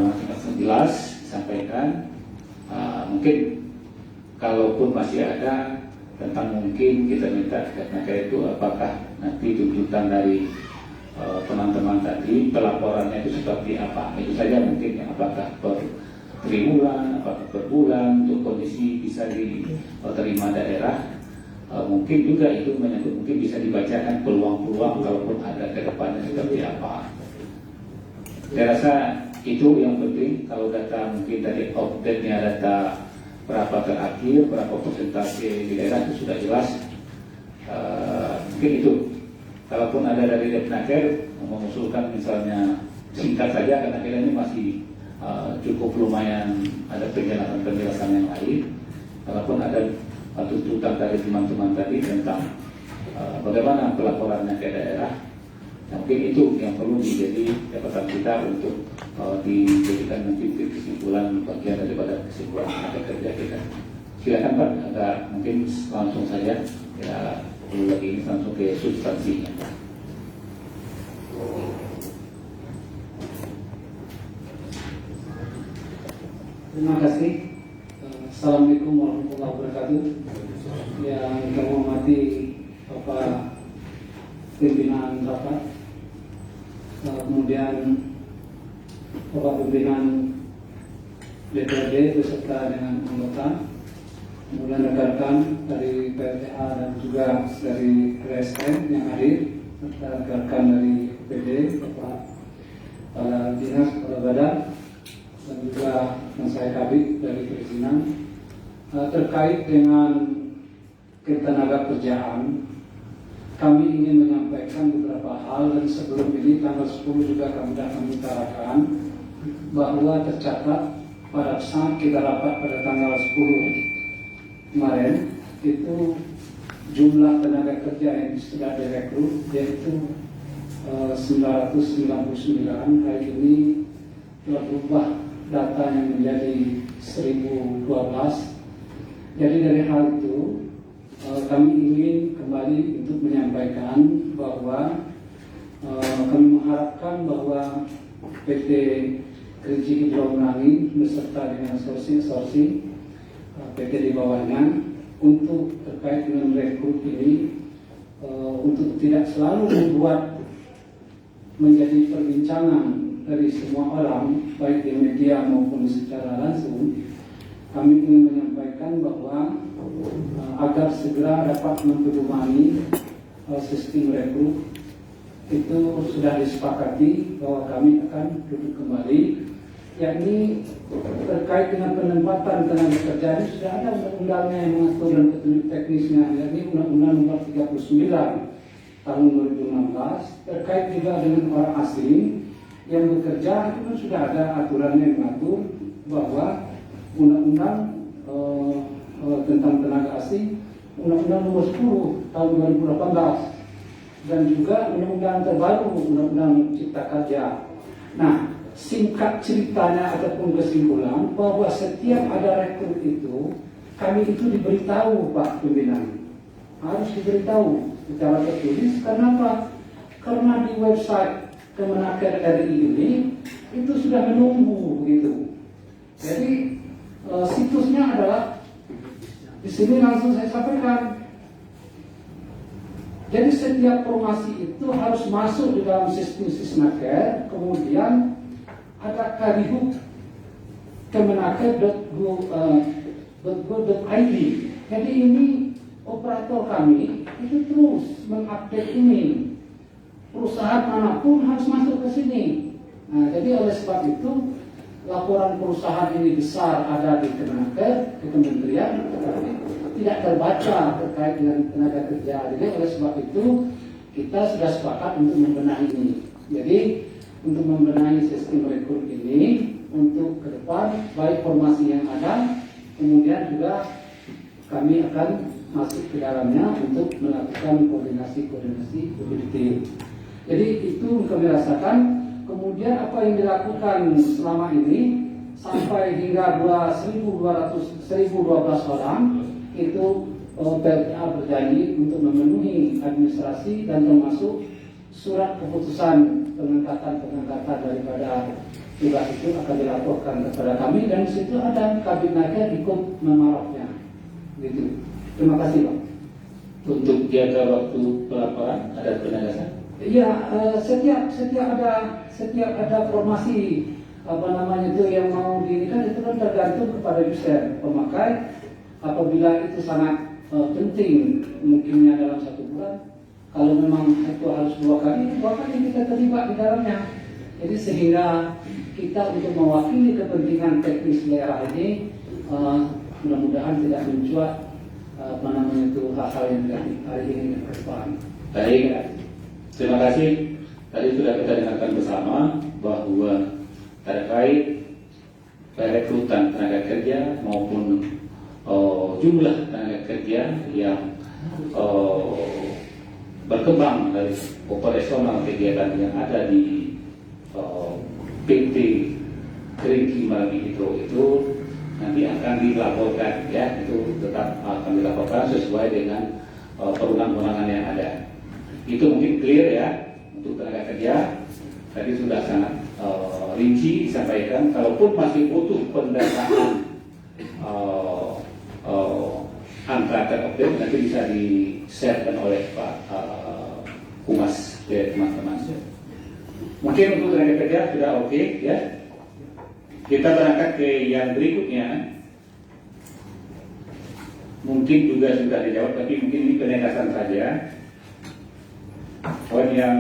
jelas disampaikan. Mungkin kalaupun masih ada tentang mungkin kita minta tenaga itu apakah nanti tuntutan dari teman-teman tadi pelaporannya itu seperti apa, itu saja mungkin ya, apakah per triwulan, apakah per bulan, untuk kondisi bisa diterima daerah. Mungkin juga itu menyangkut, mungkin bisa dibacakan peluang-peluang kalaupun ada ke depannya seperti apa. Saya rasa itu yang penting. Kalau data mungkin dari update-nya data berapa terakhir, berapa persentase di daerah itu sudah jelas. Mungkin itu. Kalaupun ada dari Depnaker mengusulkan misalnya singkat saja, karena kita ini masih cukup lumayan ada penjelasan-penjelasan yang lain. Kalaupun ada tuntutan dari teman-teman tadi tentang bagaimana pelaporannya ke daerah, mungkin itu yang perlu menjadi catatan kita untuk dijadikan nanti kesimpulan bagian daripada kesimpulan tenaga kerja kita. Silakan Pak, agak mungkin langsung saja ya, lagi ini langsung ke substansinya. Terima kasih. Assalamualaikum warahmatullahi wabarakatuh. Yang kami hormati Bapak pimpinan rapat, kemudian Bapak pimpinan DPRD beserta dengan anggota, kemudian rekan-rekan dari PLTA dan juga dari RSN yang hadir, serta rekan-rekan dari PD, Bapak Dinas Kepala Badan, dan juga yang saya kabit dari perizinan terkait dengan ketenaga kerjaan. Kami ingin menyampaikan beberapa hal, dan sebelum ini tanggal 10 juga kami sudah mengutarakan bahwa tercatat pada saat kita rapat pada tanggal 10 kemarin itu jumlah tenaga kerja yang sudah direkrut yaitu 999. Hari ini telah berubah datanya menjadi 1012. Jadi dari hal itu kami ingin kembali untuk menyampaikan bahwa kami mengharapkan bahwa PT Kerinci Hidro Menangi beserta dengan sorsi PT di bawahnya untuk terkait dengan rekrut ini untuk tidak selalu membuat menjadi perbincangan dari semua orang baik di media maupun secara langsung. Kami ingin menyampaikan bahwa agar segera dapat memperdomani sistem rekrut itu sudah disepakati bahwa kami akan duduk kembali, yakni terkait dengan penempatan tenaga kerja ini sudah ada undang-undangnya yang mengatur dan petunjuk teknisnya, yakni Undang-Undang Nomor 39 tahun 2016 terkait juga dengan orang asing yang bekerja. Itu sudah ada aturannya yang mengatur bahwa Undang-Undang tentang tenaga asing, Undang-Undang Nomor 10 tahun 2018, dan juga Undang-Undang terbaru, Undang-Undang Cipta Kerja. Nah, singkat ceritanya ataupun kesimpulan bahwa setiap ada rekrut itu, kami itu diberitahu Pak Pimpinan, harus diberitahu secara tertulis. Kenapa? Karena di website Kemenaker RI ini itu sudah menunggu begitu. Jadi situsnya adalah di sini langsung saya sampaikan. Jadi setiap promosi itu harus masuk di dalam sistem Sisnaker, kemudian ada karihub kemenaker.go.id. Jadi ini operator kami itu terus mengupdate ini. Perusahaan manapun harus masuk ke sini. Nah, jadi oleh sebab itu laporan perusahaan ini besar ada di Kemenaker, di Kementerian, tidak terbaca terkait dengan tenaga kerja. Jadi oleh sebab itu kita sudah sepakat untuk membenahi ini. Jadi untuk membenahi sistem rekrut ini untuk ke depan baik formasi yang ada, kemudian juga kami akan masuk ke dalamnya untuk melakukan koordinasi lebih detail. Jadi itu kami rasakan. Kemudian apa yang dilakukan selama ini sampai hingga 1.212 orang itu PLTA berjanji untuk memenuhi administrasi dan termasuk surat keputusan pengangkatan daripada tugas itu akan dilaporkan kepada kami dan di situ ada kabinetnya ikut memaroknya. Gitu. Terima kasih Pak. Untuk jaga waktu pelaporan ada penegasan? Iya, setiap ada formasi yang mau dirikan itu kan tergantung kepada user pemakai. Apabila itu sangat penting, mungkinnya dalam 1 bulan. Kalau memang itu harus 2 kali kita terlibat di dalamnya. Jadi sehingga kita untuk mewakili kepentingan teknis daerah ini mudah-mudahan tidak mencuat hal-hal yang negatif hari ini ke depan. Baik, terima kasih. Tadi sudah kita dengarkan bersama bahwa terkait perekrutan tenaga kerja maupun jumlah tenaga kerja yang berkembang dari operasional kegiatan yang ada di PT Kerinci Marapi Hidro itu nanti akan dilaporkan, ya, itu tetap akan dilaporkan sesuai dengan perundang-undangan yang ada. Itu mungkin clear ya untuk tenaga kerja. Tadi sudah sangat rinci disampaikan. Kalaupun masih butuh pendataan angka terupdate nanti bisa di-sharekan oleh Pak Humas ke teman-teman. Mungkin untuk tenaga kerja sudah oke, ya. Kita berangkat ke yang berikutnya. Mungkin juga sudah dijawab, tapi mungkin ini penegasan saja. Poin yang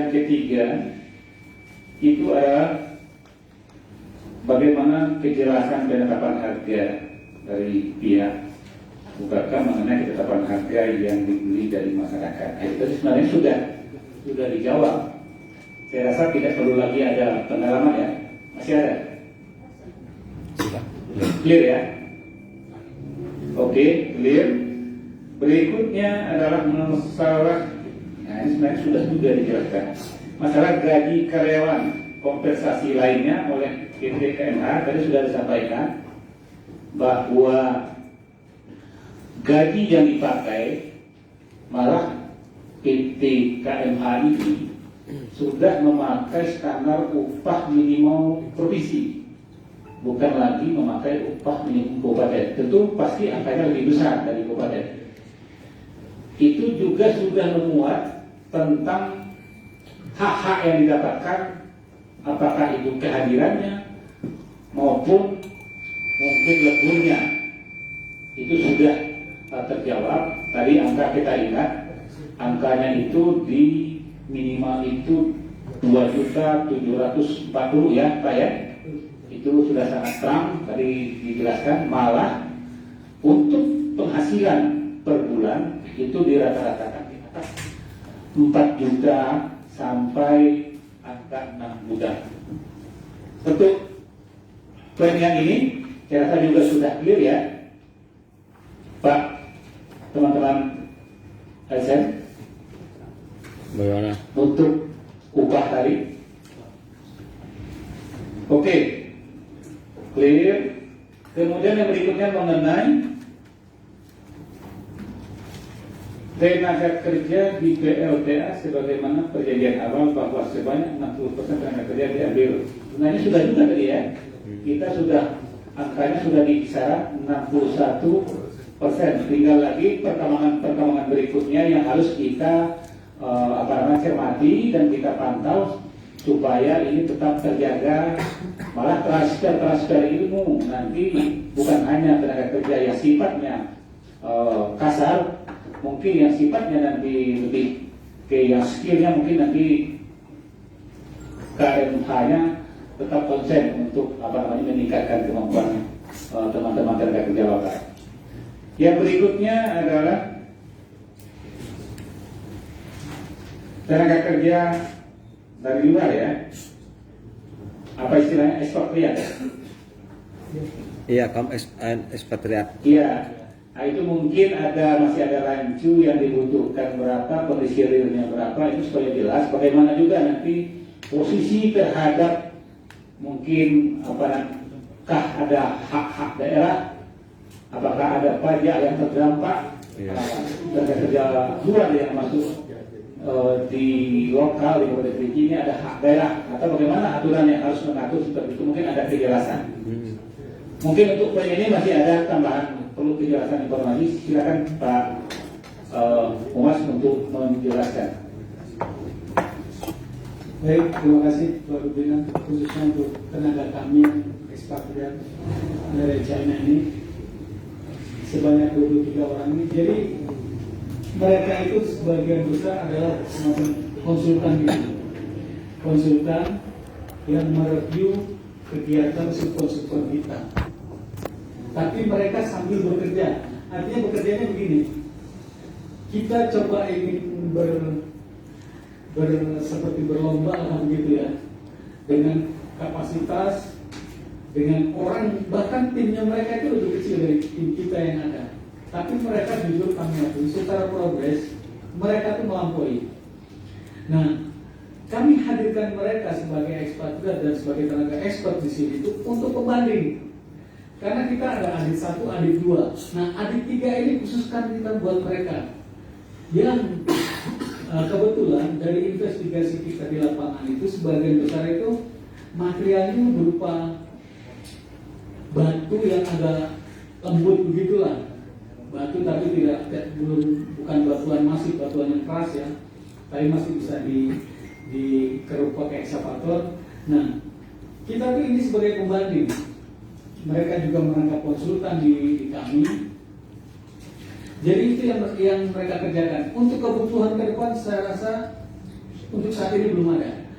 ketiga itu adalah bagaimana kejelasan penetapan harga dari pihak UKK mengenai ketetapan harga yang dibeli dari masyarakat. Itu sebenarnya sudah dijawab. Saya rasa tidak perlu lagi ada pendalaman, ya. Masih ada? Clear ya? Oke, clear. Berikutnya adalah masalah, nah ini sebenarnya sudah juga dijelaskan, masalah gaji karyawan kompensasi lainnya oleh PT KMH. Tadi sudah disampaikan bahwa gaji yang dipakai malah PT KMH ini sudah memakai standar upah minimum provinsi, bukan lagi memakai upah minimum kabupaten. Tentu pasti angkanya lebih besar dari kabupaten. Itu juga sudah memuat tentang hak-hak yang didapatkan, apakah itu kehadirannya maupun mungkin leburnya. Itu sudah terjawab. Tadi angka kita ingat, angkanya itu di minimal itu 2.740 ya Pak ya. Itu sudah sangat terang tadi dijelaskan. Malah untuk penghasilan per bulan itu dirata-ratakan 4 juta sampai angka 6 juta. Untuk poin yang ini saya rasa juga sudah clear ya Pak, teman-teman ASN. Bagaimana? Untuk upah tadi. Oke, clear. Kemudian yang berikutnya mengenai tenaga kerja di PLTA sebagaimana perjanjian awal bahwa sebanyak 60% tenaga kerja diambil. Sebenarnya sudah juga tadi ya. Kita sudah angkanya sudah di kisaran 61%. Tinggal lagi perkembangan berikutnya yang harus kita cermati dan kita pantau supaya ini tetap terjaga. Malah transfer ilmu nanti bukan hanya tenaga kerja yang sifatnya kasar, mungkin yang sifatnya nanti lebih ke yang skillnya mungkin nanti KMH-nya tetap konsen untuk meningkatkan kemampuan teman-teman tenaga kerja lokal. Yang berikutnya adalah tenaga kerja dari luar ya. Apa istilahnya, ekspatriat? Iya, kaum ekspatriat. Iya. Nah, itu mungkin masih ada rancu yang dibutuhkan berapa, kondisi realnya berapa, itu supaya jelas. Bagaimana juga nanti posisi terhadap mungkin apakah ada hak-hak daerah, apakah ada pajak yang terdampak, tenaga kerja luar yang masuk di lokal di Kabupaten Kerinci ini ada hak daerah, atau bagaimana aturan yang harus mengatur seperti itu, mungkin ada kejelasan. Mungkin untuk poin ini masih ada tambahan, perlu kejelasan informasi. Silakan Pak Humas untuk menjelaskan. Baik, terima kasih Pak Rubina, khususnya untuk tenaga kami yang ekspatriat dari China ini sebanyak 23 orang ini. Jadi mereka itu sebagian besar adalah semacam konsultan gitu. Konsultan yang mereview kegiatan subkonsultan kita. Tapi mereka sambil bekerja. Artinya bekerjanya begini. Kita coba ingin seperti berlomba lah begitu ya. Dengan kapasitas, dengan orang, bahkan timnya mereka itu lebih kecil dari tim kita yang ada. Tapi mereka jujur kami akui secara progres mereka itu melampaui. Nah, kami hadirkan mereka sebagai ekspatriat dan sebagai tenaga ekspert di sini itu untuk pembanding. Karena kita ada adik 1, adik 2. Nah, adik 3 ini khusus kan kita buat mereka. Yang kebetulan dari investigasi kita di lapangan itu sebagian besar itu materialnya berupa batu yang agak lembut begitulah. Batu tapi bukan batuan masif, batuan yang keras ya. Tapi masih bisa dikeruk pakai ekskavator. Nah, kita tuh ini sebagai pembanding. Mereka juga menangkap konsultan di kami. Jadi itu yang mereka kerjakan. Untuk kebutuhan ke depan saya rasa untuk saat ini belum ada.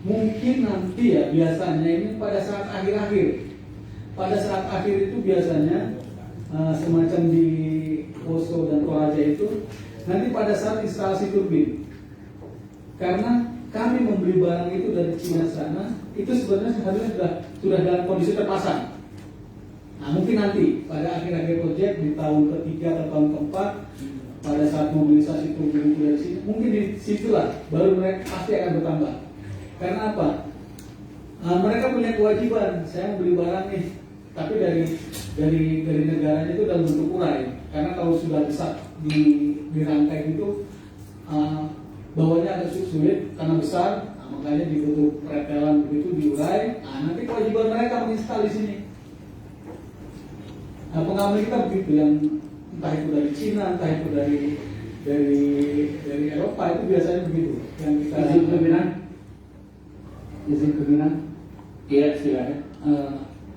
Mungkin nanti ya biasanya ini pada saat akhir-akhir. Pada saat akhir itu biasanya semacam di Poso dan Toraja itu nanti pada saat instalasi turbin. Karena kami membeli barang itu dari Cina sana, itu sebenarnya seharusnya sudah dalam kondisi terpasang. Nah, mungkin nanti pada akhir-akhir proyek di tahun ketiga atau tahun keempat, pada saat mobilisasi turbin itu dari sini, mungkin di situlah baru mereka pasti akan bertambah. Karena apa? Mereka punya kewajiban, saya membeli barang nih, tapi dari negaranya itu dalam bentuk urai. Karena kalau sudah besar dirangkai itu, bawahnya agak sulit karena besar, makanya dibutuh pretelan begitu diurai. Nanti kewajiban mereka menginstal di sini. Nah, pengalaman kita begitu, yang entah itu dari Cina, entah itu dari Eropa, itu biasanya begitu. Yang kita izin pimpinan. Iya, silakan.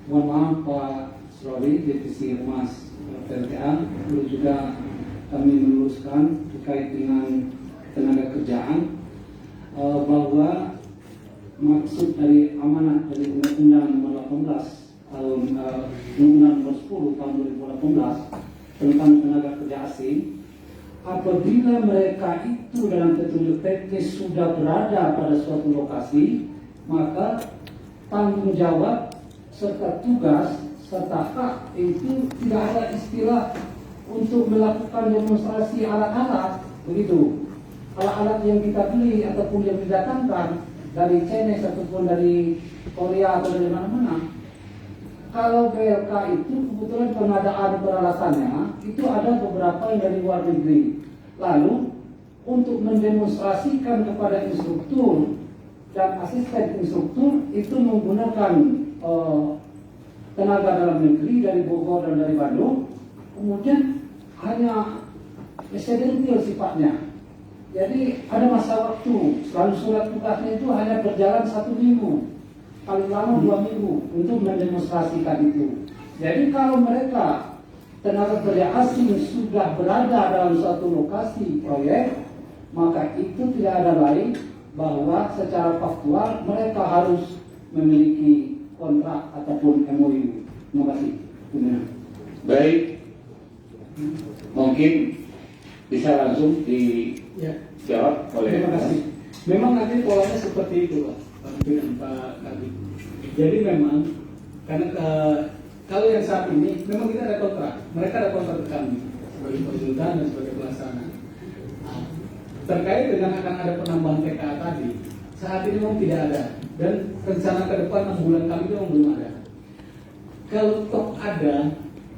Mohon maaf Pak Sroli, Divisi Humas PLTA, perlu juga kami meluruskan terkait dengan tenaga kerjaan bahwa maksud dari amanah dari Undang-Undang Nomor 18 tahun Undang-Undang Nomor 10 tahun 2018 tentang tenaga kerja asing, apabila mereka itu dalam petunjuk teknis sudah berada pada suatu lokasi, maka tanggung jawab serta tugas serta hak itu tidak ada istilah untuk melakukan demonstrasi alat-alat begitu. Alat-alat yang kita beli ataupun yang didatangkan dari China ataupun dari Korea atau dari mana-mana, kalau BLK itu kebetulan pengadaan peralatannya itu ada beberapa yang dari luar negeri. Lalu untuk mendemonstrasikan kepada instruktur dan asisten instruktur itu menggunakan tenaga dalam negeri dari Bogor dan dari Bandung, kemudian hanya residensial sifatnya. Jadi ada masa waktu, selalu surat tugasnya itu hanya berjalan 1 minggu, paling lama 2 minggu untuk mendemonstrasikan itu. Jadi kalau mereka tenaga kerja asing sudah berada dalam suatu lokasi proyek, maka itu tidak ada lain bahwa secara faktual mereka harus memiliki kontrak ataupun MOU. Terima kasih. Baik, mungkin bisa langsung dijawab oleh Terima kasih. Memang nanti polanya seperti itu, Pak. Pak Pimpinan, Pak Kabit. Jadi memang karena kalau yang saat ini memang kita ada kontrak, mereka ada kontrak ke kami sebagai konsultan dan sebagai pelaksana. Nah, terkait dengan akan ada penambahan TKA tadi, saat ini memang tidak ada dan rencana ke depan 6 bulan kami itu memang belum ada. Kalau toh ada,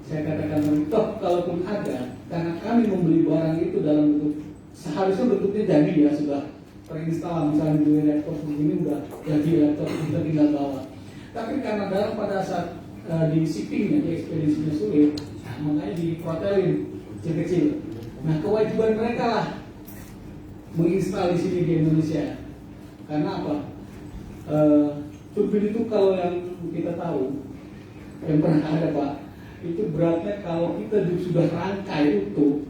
saya katakan toh kalaupun ada, karena kami membeli barang itu dalam bentuk seharusnya bentuknya jadi ya sudah terinstall, misalnya di laptop begini udah jadi laptop kita tinggal bawa. Tapi karena dalam pada saat di shippingnya, di ekspedisinya sulit, nah, makanya diprotelin kecil-kecil. Nah kewajiban mereka lah menginstal di sini di Indonesia. Karena apa? Turbin itu kalau yang kita tahu, yang pernah ada Pak, itu beratnya kalau kita sudah rangkai utuh,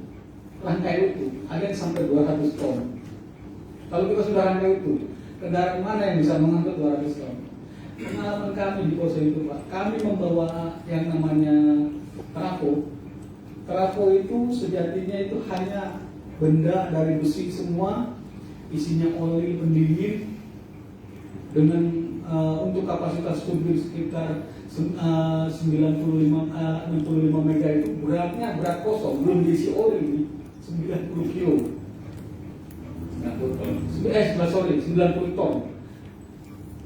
ada yang sampai 200 ton. Kalau kita sudah rangkai utuh, kendaraan mana yang bisa mengangkut 200 ton? Pengalaman kami di pos itu Pak, kami membawa yang namanya trafo. Trafo itu sejatinya itu hanya benda dari besi semua, isinya oli pendingin dengan untuk kapasitas turbin sekitar 65 mega itu beratnya berat kosong, belum diisi oli 90 kilo. 90 ton.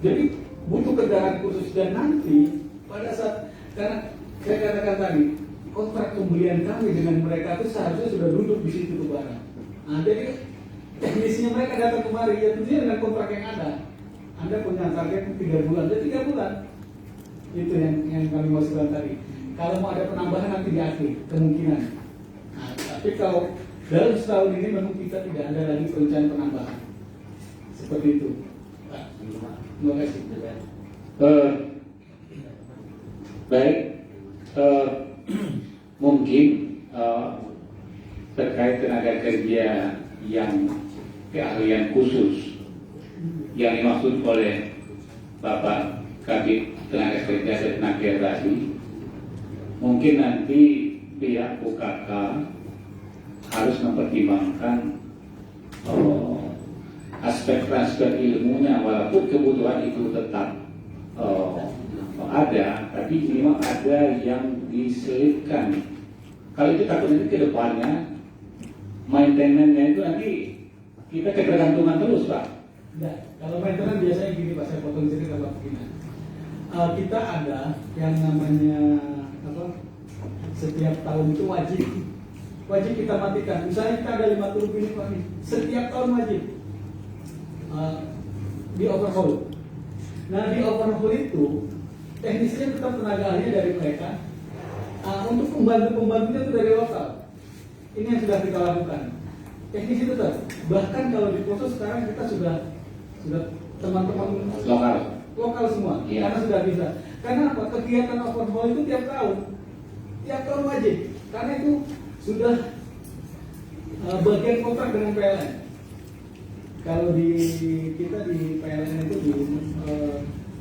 Jadi butuh kendaraan khusus dan nanti pada saat karena saya katakan tadi kontrak pembelian kami dengan mereka itu seharusnya sudah duduk di situ tuh barang. Nah jadi teknisnya mereka datang kemari ya tentunya dengan kontrak yang ada. Anda punya target 3 bulan, jadi 3 bulan. Itu yang kami maksudkan tadi. Kalau mau ada penambahan nanti di akhir kemungkinan. Nah, tapi kalau dalam setahun ini memang kita tidak ada lagi perencanaan penambahan. Seperti itu. Nah, terima kasih. Baik, mungkin terkait tenaga kerja yang keahlian khusus yang dimaksud oleh Bapak Kabit Tenaga Kerja dan Tenaga mungkin nanti pihak UKK harus mempertimbangkan aspek transfer ilmunya, walaupun kebutuhan itu tetap ada, tapi minimal ada yang diselipkan. Kalau itu takut nanti ke depannya maintenance-nya itu nanti kita ketergantungan terus Pak. Nah, kalau maintenance biasanya gini Pak, saya potong cerita Pak begini. Kita ada yang namanya apa? Setiap tahun itu wajib kita matikan. Misalnya kita ada 5 turbin Pak, setiap tahun wajib di overhaul. Nah di overhaul itu teknisnya tetap tenaga ahlinya dari mereka. Untuk pembantunya itu dari lokal. Ini yang sudah kita lakukan. Teknis itu tetap. Bahkan kalau di Poso sekarang kita sudah teman-teman lokal semua. Iya. Karena sudah bisa. Karena apa? Kegiatan overhaul itu tiap tahun wajib. Karena itu sudah bagian kontrak dengan PLN. Kalau di kita di PLN itu di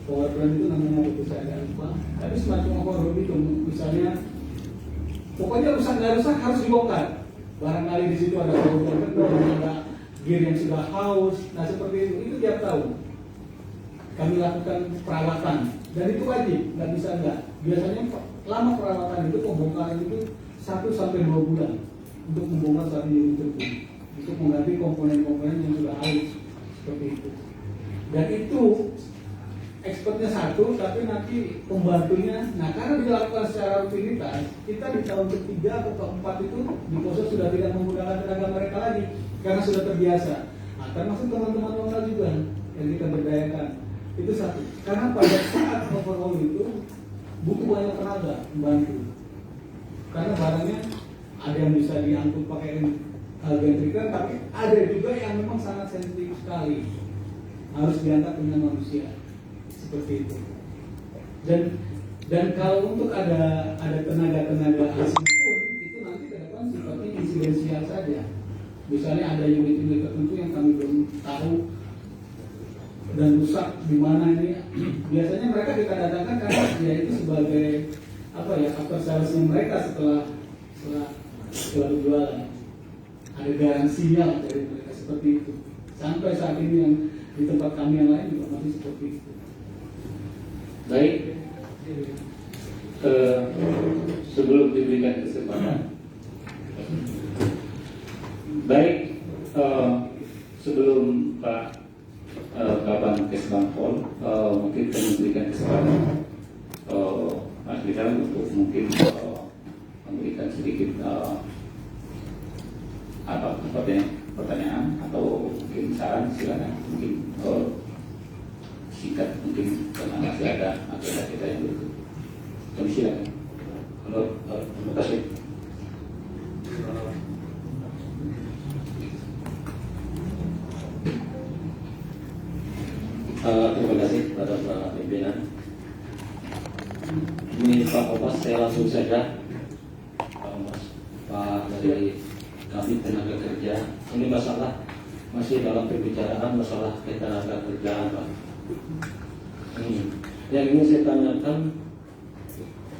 power plant itu namanya itu saya agak lupa. Tapi semacam overhaul itu misalnya pokoknya rusak nggak rusak harus dibongkar. Barangkali di situ ada bau kendor, ada gear yang sudah haus. Nah seperti itu tiap tahun kami lakukan perawatan dan itu wajib, nggak bisa enggak. Biasanya lama perawatan itu pembongkaran itu 1 sampai 2 bulan untuk membongkar satu unit turbin, untuk mengganti komponen-komponen yang sudah haus seperti itu. Dan itu expertnya satu, tapi nanti pembantunya. Nah karena dilakukan secara rutinitas, kita di tahun ketiga atau keempat itu di Poso sudah tidak menggunakan tenaga mereka lagi karena sudah terbiasa. Nah, termasuk teman-teman lokal juga yang kita berdayakan. Itu satu. Karena pada saat overhaul itu butuh banyak tenaga membantu. Karena barangnya ada yang bisa diangkut pakai gentrikan, tapi ada juga yang memang sangat sensitif sekali, harus diangkat dengan manusia. Seperti itu. Dan kalau untuk ada tenaga asing pun itu nanti ke depan sifatnya insidensial saja. Misalnya ada unit-unit tertentu yang kami belum tahu dan rusak di mana ini. Biasanya mereka kita datangkan karena ya itu sebagai apa ya, after salesnya mereka setelah jualan. Ada garansinya dari mereka seperti itu. Sampai saat ini yang di tempat kami yang lain juga masih seperti itu. Baik, sebelum diberikan kesempatan, sebelum Pak Kaban Kesbangpol mungkin kami memberikan kesempatan Mas Rizal untuk mungkin memberikan sedikit pertanyaan atau mungkin saran, silakan mungkin singkat mungkin karena masih ada agenda kita yang berikut. Kami silakan. Terima kasih. Terima kasih kepada Pak Pimpinan. Ini Pak Kopas, saya langsung saja. Pak dari Kabin Tenaga Kerja, ini masalah masih dalam pembicaraan masalah ketenaga kerjaan, Pak. Yang ingin saya tanyakan,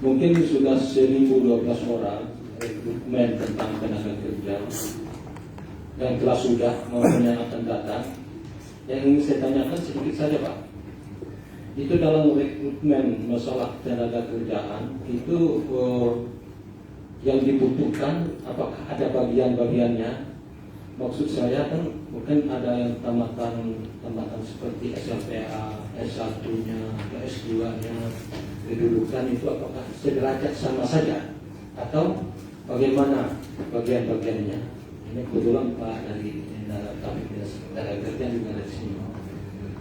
mungkin sudah 1.012 orang rekrutmen tentang tenaga kerja yang telah sudah maupun yang akan datang. Yang ingin saya tanyakan sedikit saja, Pak. Itu dalam rekrutmen masalah tenaga kerjaan itu yang dibutuhkan apakah ada bagian-bagiannya? Maksud saya kan mungkin ada yang tamatan seperti SLPA, S1-nya, S2-nya, kedudukan itu apakah sederajat sama saja atau bagaimana bagian-bagiannya? Ini kebetulan Pak dari kami tenaga kerja juga dari sini.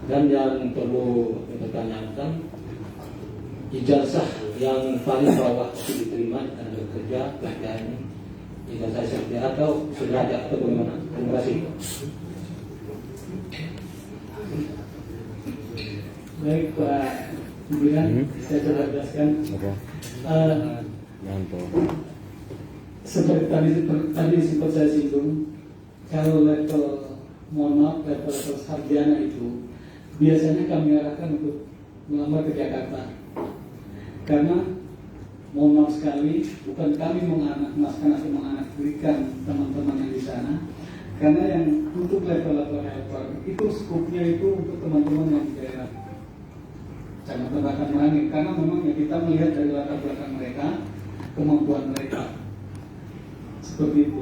Dan yang perlu dipertanyakan, ijazah yang paling bawah diterima di tenaga kerja PPA ini, ijazah SLPA atau sederajat atau bagaimana? Terima kasih. Baik Pak Pimpinan, saya coba jelaskan. Seperti tadi sempat saya singgung, kalau level level sarjana itu biasanya kami arahkan untuk melamar ke Jakarta. Karena mohon maaf sekali, bukan kami menganak-emaskan atau menganaktirikan teman-teman yang di sana. Karena yang untuk level-level helper itu skupnya itu untuk teman-teman yang di daerah Kecamatan Rakan Merangin. Karena memang ya kita melihat dari latar belakang mereka, kemampuan mereka. Seperti itu.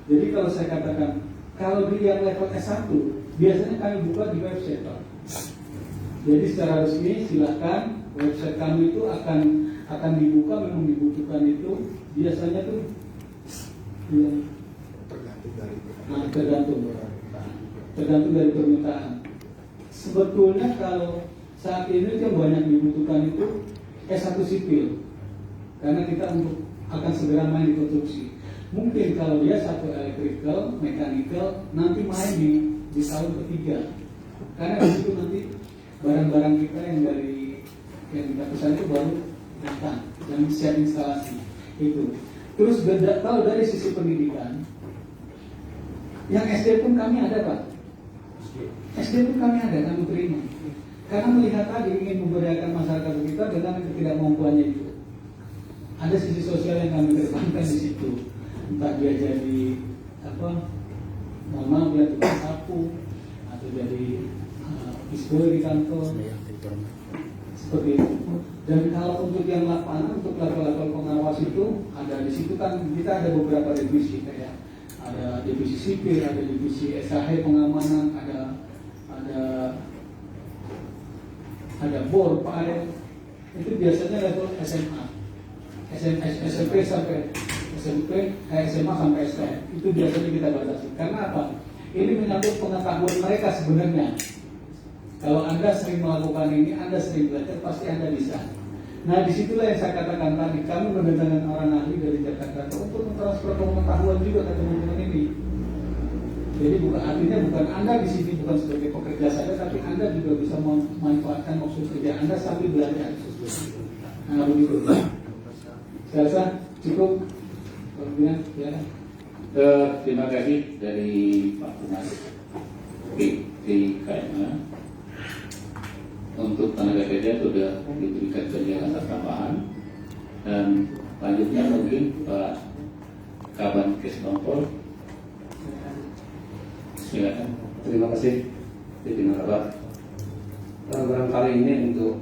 Jadi kalau saya katakan, kalau di yang level S1, biasanya kami buka di website, Pak. Jadi secara resmi silahkan, website kami itu akan dibuka, memang dibutuhkan itu biasanya tuh tergantung dari permintaan. Sebetulnya kalau saat ini yang banyak dibutuhkan itu S1 sipil, karena kita akan segera main di konstruksi. Mungkin kalau dia satu electrical, mechanical, nanti main di tahun ketiga, karena di situ nanti barang-barang kita yang kita pesan itu baru datang dan siap instalasi itu. Terus kalau dari sisi pendidikan, yang SD pun kami ada, Pak. SD pun kami ada, kami terima. Karena melihat tadi ingin memberdayakan masyarakat kita dengan ketidakmampuannya itu. Ada sisi sosial yang kami kedepankan di situ. Entah dia jadi dia tukang sapu atau jadi pistol di kantor. Seperti itu. Dan kalau untuk yang lapangan, untuk level-level pengawas itu ada di situ kan kita ada beberapa divisi, kayak ada divisi sipil, ada divisi SAH pengamanan, ada BOR, PAR. Itu biasanya level SMA, SMP sampai SMA sampai STM. Itu biasanya kita batasi. Karena apa? Ini menyangkut pengetahuan mereka sebenarnya. Kalau Anda sering melakukan ini, Anda sering belajar, pasti Anda bisa. Nah, disitulah yang saya katakan tadi, kami mendatangkan orang ahli dari Jakarta untuk mentransfer pengetahuan juga ke teman-teman ini. Jadi artinya bukan Anda di sini bukan sebagai pekerja saja, tapi Anda juga bisa memanfaatkan maksud kerja Anda sambil belajar. Nah, begitu. Saya rasa cukup. Kemudian, ya. Terima kasih dari Pak Humas PKMA. untuk tenaga kerja sudah diberikan kerja tambahan, dan lanjutnya mungkin Pak Kaban Kesnompol. Silakan. Terima kasih, Pimpinan Rapat. Barangkali ini untuk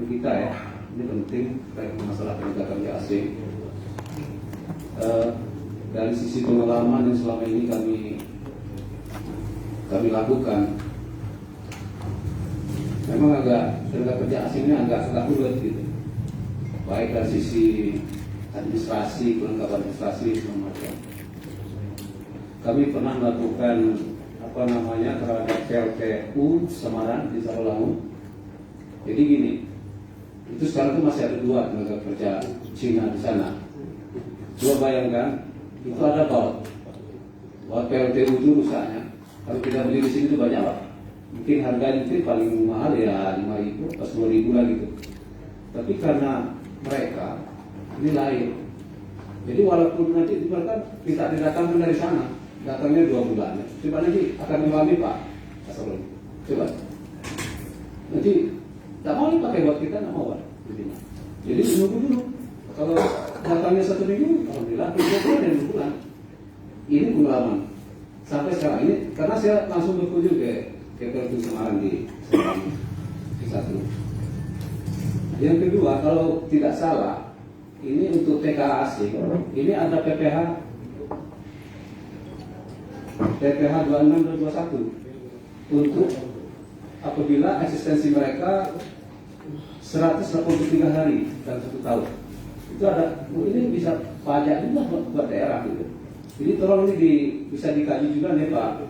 kita ya, ini penting terkait masalah tenaga kerja asing. Dari sisi pengalaman yang selama ini kami lakukan, memang tenaga kerja asingnya agak rumit gitu. Baik dari sisi administrasi, kelengkapan administrasi segala macam. Kami pernah melakukan terhadap PLTU Semarang di Sarolangun. Jadi gini, itu sekarang itu masih ada 2 tenaga kerja Cina di sana. Coba bayangkan, itu ada bahwa PLTU itu rusaknya. Kalau kita beli di sini itu banyak lah. Mungkin harganya itu paling mahal ya 5.000 atau 10.000 lah gitu. Tapi karena mereka ini lain. Jadi walaupun nanti mereka kita didatangkan dari sana, datangnya 2 bulan. Coba nanti akan mengalami Pak Asrul. Coba. Nanti tak mau pakai buat kita, tak mau. Jadi menunggu dulu. Kalau datangnya 1 minggu, alhamdulillah 2 bulan dan 2 bulan. Ini pengalaman. Sampai sekarang ini, karena saya langsung berkunjung ke PLTU Semarang di satu. Yang kedua, kalau tidak salah, ini untuk TKA asing, ini ada PPH 26 dan 21 untuk apabila eksistensi mereka 183 hari dalam 1 tahun. Itu ada, ini bisa pajak juga buat daerah gitu. Jadi tolong ini bisa dikaji juga nih Pak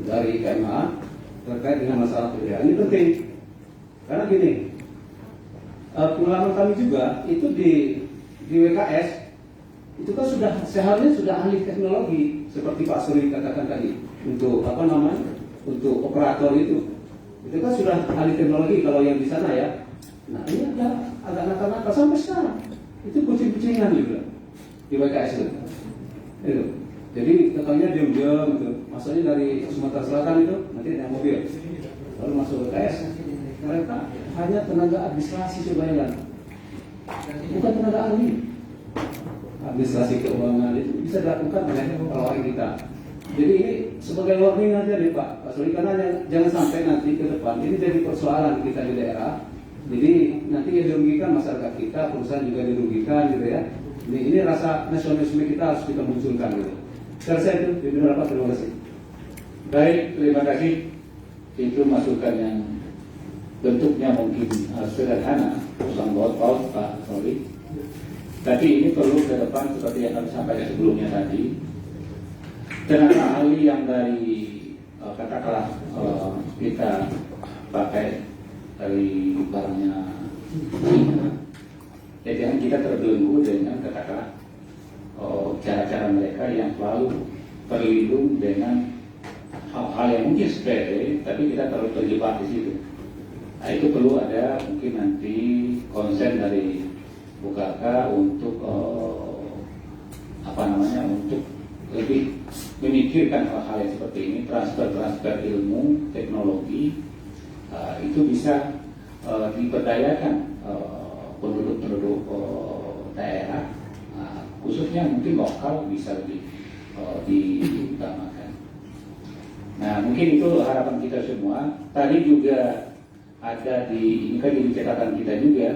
dari KMA terkait dengan masalah PPH. Ini penting karena gini, pengalaman kami juga itu di WKS itu kan seharusnya sudah ahli teknologi seperti Pak Suri katakan tadi untuk untuk operator itu kan sudah ahli teknologi kalau yang di sana ya. Nah ini agak nakal-nakal sampai sekarang itu kucing-kucingan juga di WKS itu. Jadi katanya diam-diam gitu. Masanya dari Sumatera Selatan itu nanti naik mobil lalu masuk WKS. Mereka hanya tenaga administrasi sebenarnya, bukan tenaga ahli. Administrasi keuangan itu bisa dilakukan oleh orang kita. Jadi ini sebagai warning aja nih Pak Suri, karena jangan sampai nanti ke depan ini jadi persoalan kita di daerah. Jadi nanti yang dirugikan masyarakat kita, perusahaan juga dirugikan gitu ya. Ini rasa nasionalisme kita harus kita munculkan gitu. Selesai itu, Pimpinan Rapat, terima kasih. Baik, terima kasih. Itu masukan yang bentuknya mungkin sederhana, usang baut Pak Suri. Tapi ini perlu ke depan seperti yang kami sampaikan sebelumnya tadi. Tenaga ahli yang dari katakanlah kita pakai dari barangnya China, jadi kita terbelenggu dengan katakanlah cara-cara mereka yang selalu terlindung dengan hal-hal yang mungkin sepele, tapi kita terlalu terjebak di situ. Nah itu perlu ada mungkin nanti konsen dari BUKK untuk untuk lebih memikirkan hal-hal yang seperti ini, transfer ilmu, teknologi, itu bisa diberdayakan penduduk-penduduk daerah, khususnya mungkin lokal bisa lebih diutamakan. Nah mungkin itu harapan kita semua. Tadi juga ada ini kan di catatan kita juga,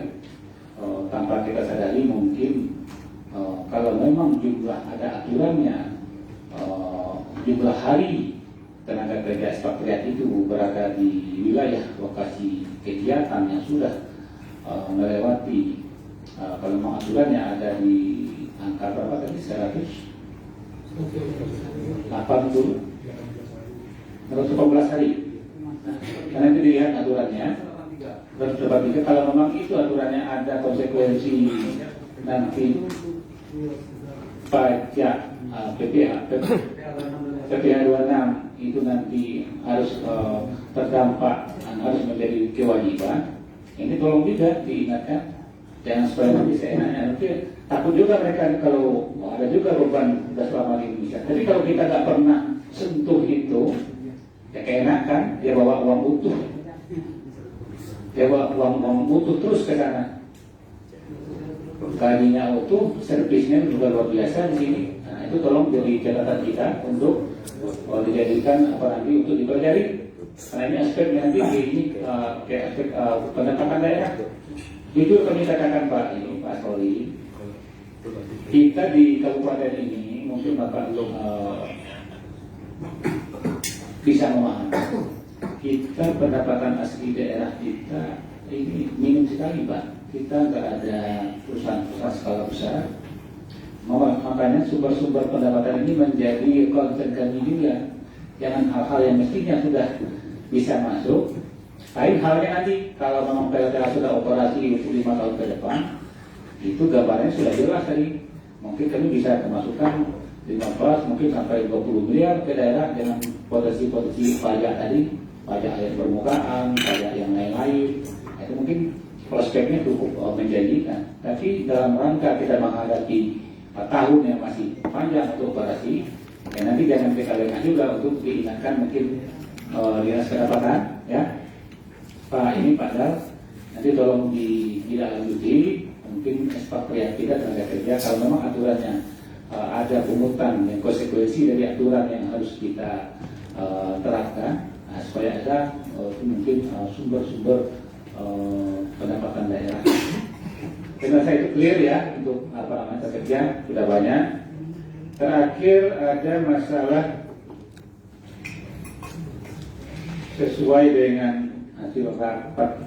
tanpa kita sadari mungkin kalau memang ada aturannya, jumlah hari tenaga kerja ekspatriat itu berada di wilayah lokasi kegiatan yang sudah melewati, kalau memang aturannya ada di angka berapa tadi, 180 hari. Karena itu dilihat aturannya. Kalau memang itu aturannya ada konsekuensi nanti pajak PPH 26 itu nanti harus terdampak dan harus menjadi kewajiban. Ini tolong juga diingatkan, jangan supaya nanti seenaknya. Nanti takut juga mereka kalau ada juga beban sudah selama di Indonesia. Jadi kalau kita nggak pernah sentuh itu, ya keenakan dia bawa uang utuh, dia bawa uang utuh terus ke sana, gajinya utuh, servisnya juga luar biasa di sini. Nah, itu tolong jadi catatan kita untuk dijadikan apa nanti untuk dipelajari, karena ini aspeknya nanti ini kayak aspek pendapatan daerah. Jujur kami katakan Pak Soli, kita di kabupaten ini mungkin Bapak belum bisa memahami, kita pendapatan asli daerah kita ini minim sekali Pak. Kita nggak ada perusahaan-perusahaan skala besar, makanya sumber-sumber pendapatan ini menjadi concern kami juga. Jangan hal-hal yang mestinya sudah bisa masuk. Lain halnya nanti kalau memang PLTA sudah operasi 5 tahun ke depan, itu gambarnya sudah jelas tadi. Mungkin kami bisa kemasukan 15 mungkin sampai 20 miliar ke daerah dengan potensi-potensi pajak tadi, pajak air permukaan, pajak yang lain-lain. Itu mungkin prospeknya cukup menjanjikan. Tapi dalam rangka kita menghadapi tahun yang masih panjang untuk operasi, ya nanti jangan kita lengah juga untuk diingatkan mungkin dinas pendapatan, ya Pak ini Pak Dal, nanti tolong ditindaklanjuti mungkin ekspatriat kita tenaga kerja kalau memang aturannya ada pungutan yang konsekuensi dari aturan yang harus kita terapkan, supaya ada mungkin sumber-sumber pendapatan daerah. Karena saya itu clear ya untuk apa namanya kerja sudah banyak. Terakhir ada masalah sesuai dengan hasil rapat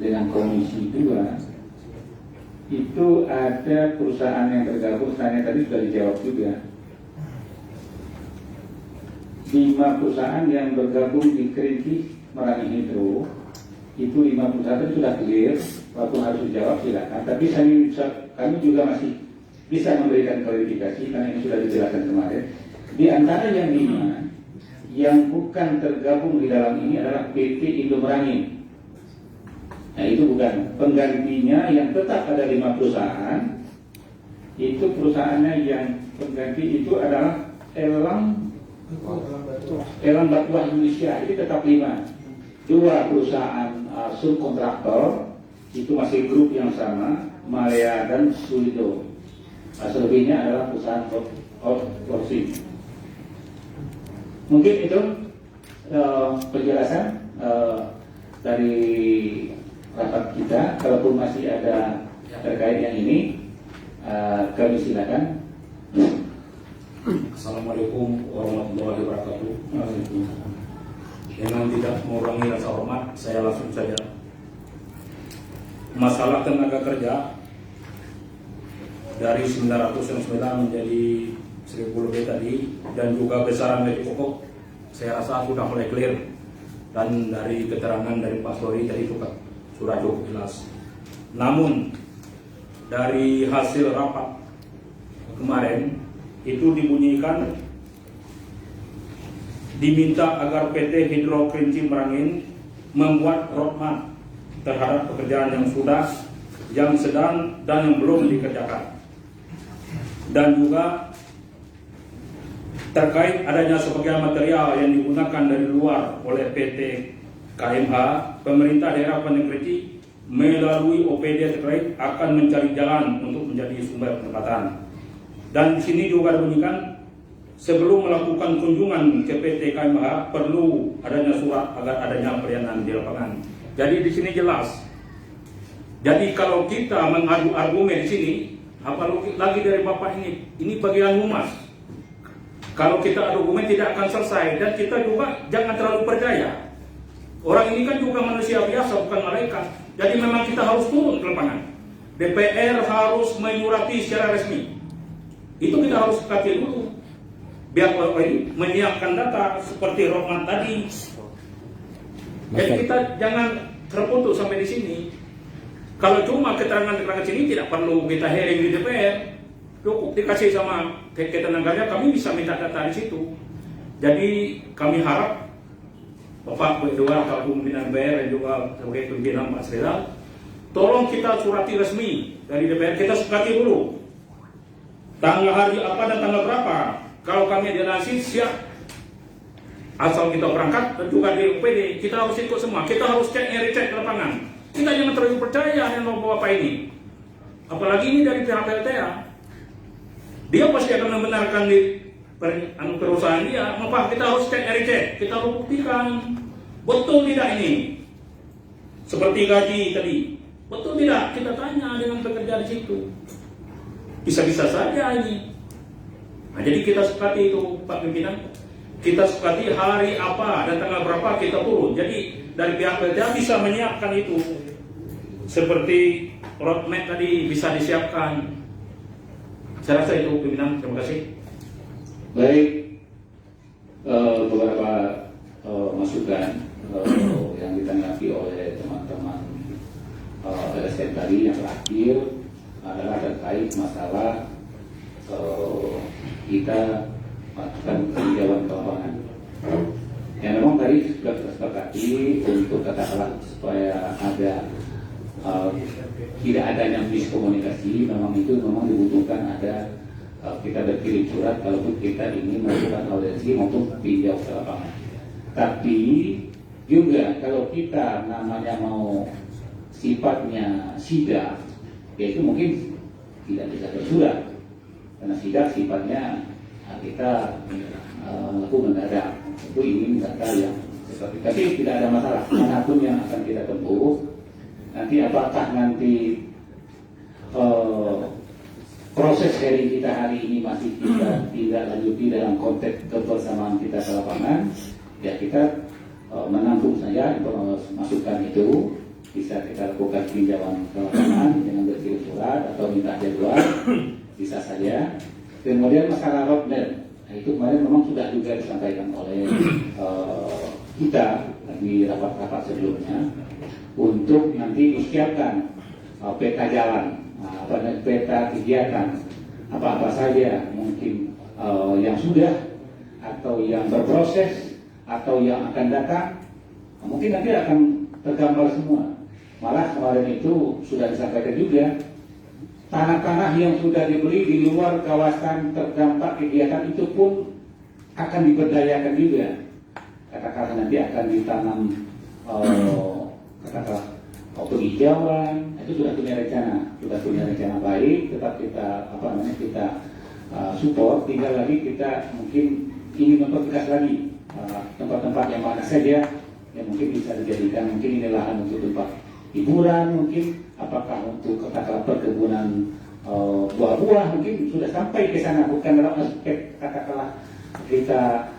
dengan Komisi 2. Itu ada perusahaan yang tergabung, tanya tadi sudah dijawab juga. 5 perusahaan yang bergabung di Kerinci Merangi Hidro, itu 5 perusahaan itu sudah clear, waktu harus dijawab silakan. Tapi kami juga masih bisa memberikan klarifikasi karena ini sudah dijelaskan kemarin. Di antara yang 5 yang bukan tergabung di dalam ini adalah PT Indo Merangin. Nah itu bukan, penggantinya yang tetap ada 5 perusahaan. Itu perusahaannya yang pengganti itu adalah Elang Batuah Indonesia, itu tetap 5. 2 perusahaan subkontraktor itu masih grup yang sama, Malaya dan Sulido. Selebihnya adalah perusahaan outsourcing. Mungkin itu penjelasan dari rapat kita. Kalaupun masih ada terkait yang ini, kami silakan. Assalamualaikum warahmatullahi wabarakatuh. Dengan tidak mengurangi rasa hormat, saya langsung saja. Masalah tenaga kerja dari 909 menjadi 1000 lebih tadi, dan juga besaran gaji pokok, saya rasa sudah mulai clear. Dan dari keterangan dari Pak Sori tadi juga sudah cukup jelas. Namun dari hasil rapat kemarin itu dibunyikan diminta agar PT Hidro Kerinci Merangin membuat roadmap terhadap pekerjaan yang sudah, yang sedang, dan yang belum dikerjakan. Dan juga terkait adanya sebagian material yang digunakan dari luar oleh PT KMH, pemerintah daerah Pandeglang Kerinci melalui OPD terkait akan mencari jalan untuk menjadi sumber pendapatan. Dan di sini juga dibunyikan sebelum melakukan kunjungan ke PT KMH perlu adanya surat agar adanya pelayanan di lapangan. Jadi di sini jelas. Jadi kalau kita mengadu argumen di sini, apalagi dari Bapak ini bagian humas. Kalau kita argumen tidak akan selesai, dan kita juga jangan terlalu percaya. Orang ini kan juga manusia biasa, bukan malaikat. Jadi memang kita harus turun ke lapangan. DPR harus menyurati secara resmi. Itu kita harus sepakati dulu. Biar menyiapkan data seperti roadmap tadi. Jadi kita jangan terputus sampai di sini. Kalau cuma keterangan-keterangan sini tidak perlu kita hearing di DPR. Cukup dikasih sama ketenaganya, kami bisa minta data di situ. Jadi kami harap Bapak Kedua selaku pimpinan DPR dan juga sebagai pimpinan Pak Sridhar, tolong kita surati resmi dari DPR, kita sepakati dulu tanggal hari apa dan tanggal berapa. Kalau kami dianalisis siap asal kita berangkat dan juga di UPD kita harus ikut semua, kita harus cek recheck ke lapangan. Kita jangan terlalu percaya dengan bapak ini, apalagi ini dari pihak PLTA. Dia pasti akan membenarkan di perusahaan dia. Maka kita harus cek recheck, kita harus buktikan betul tidak ini. Seperti gaji tadi, betul tidak? Kita tanya dengan pekerja di situ. Bisa-bisa saja ini. Nah, jadi kita sepakati itu Pak Pimpinan. Kita sepakati hari apa dan tanggal berapa kita turun. Jadi dari pihak PLTA bisa menyiapkan itu. Seperti roadmap tadi bisa disiapkan. Saya rasa itu Pimpinan. Terima kasih. Baik, beberapa masukan yang ditanggapi oleh teman-teman LSM tadi. Yang terakhir adalah terkait masalah kita melakukan peninjauan ke lapangan. Yang memang tadi sudah tersepakati untuk katakanlah supaya ada tidak adanya miskomunikasi. Memang itu memang dibutuhkan ada kita berkirim surat kalaupun kita ingin melakukan audiensi maupun tinjau ke lapangan. Tapi juga kalau kita namanya mau sifatnya sidak, yaitu mungkin tidak bisa bersurat karena sidak sifatnya kita lakukan mendadak. Itu ingin data yang seperti, tapi tidak ada masalah manapun yang akan kita tempuh. Nanti apakah nanti proses sharing kita hari ini masih kita tidak lanjuti dalam konteks kebersamaan kita ke lapangan, ya kita menampung saja masukan itu. Bisa kita lakukan tinjauan ke lapangan dengan berkirim surat atau minta jadwal, bisa saja. Kemudian masalah roadmap, nah itu kemarin memang sudah juga disampaikan oleh kita di rapat-rapat sebelumnya untuk nanti disiapkan peta jalan, peta kegiatan apa-apa saja mungkin yang sudah atau yang berproses atau yang akan datang. Mungkin nanti akan tergambar semua. Malah kemarin itu sudah disampaikan juga tanah-tanah yang sudah dibeli di luar kawasan terdampak kegiatan itu pun akan diberdayakan juga. Katakanlah nanti akan ditanam katakanlah penghijauan, itu sudah punya rencana baik. Tetap kita kita support. Tinggal lagi kita mungkin ingin mempertegas lagi tempat-tempat yang mana saja yang mungkin bisa dijadikan, mungkin ini lahan untuk tempat hiburan, mungkin apakah untuk katakanlah perkebunan buah-buah, mungkin sudah sampai ke sana, bukan dalam aspek katakanlah kita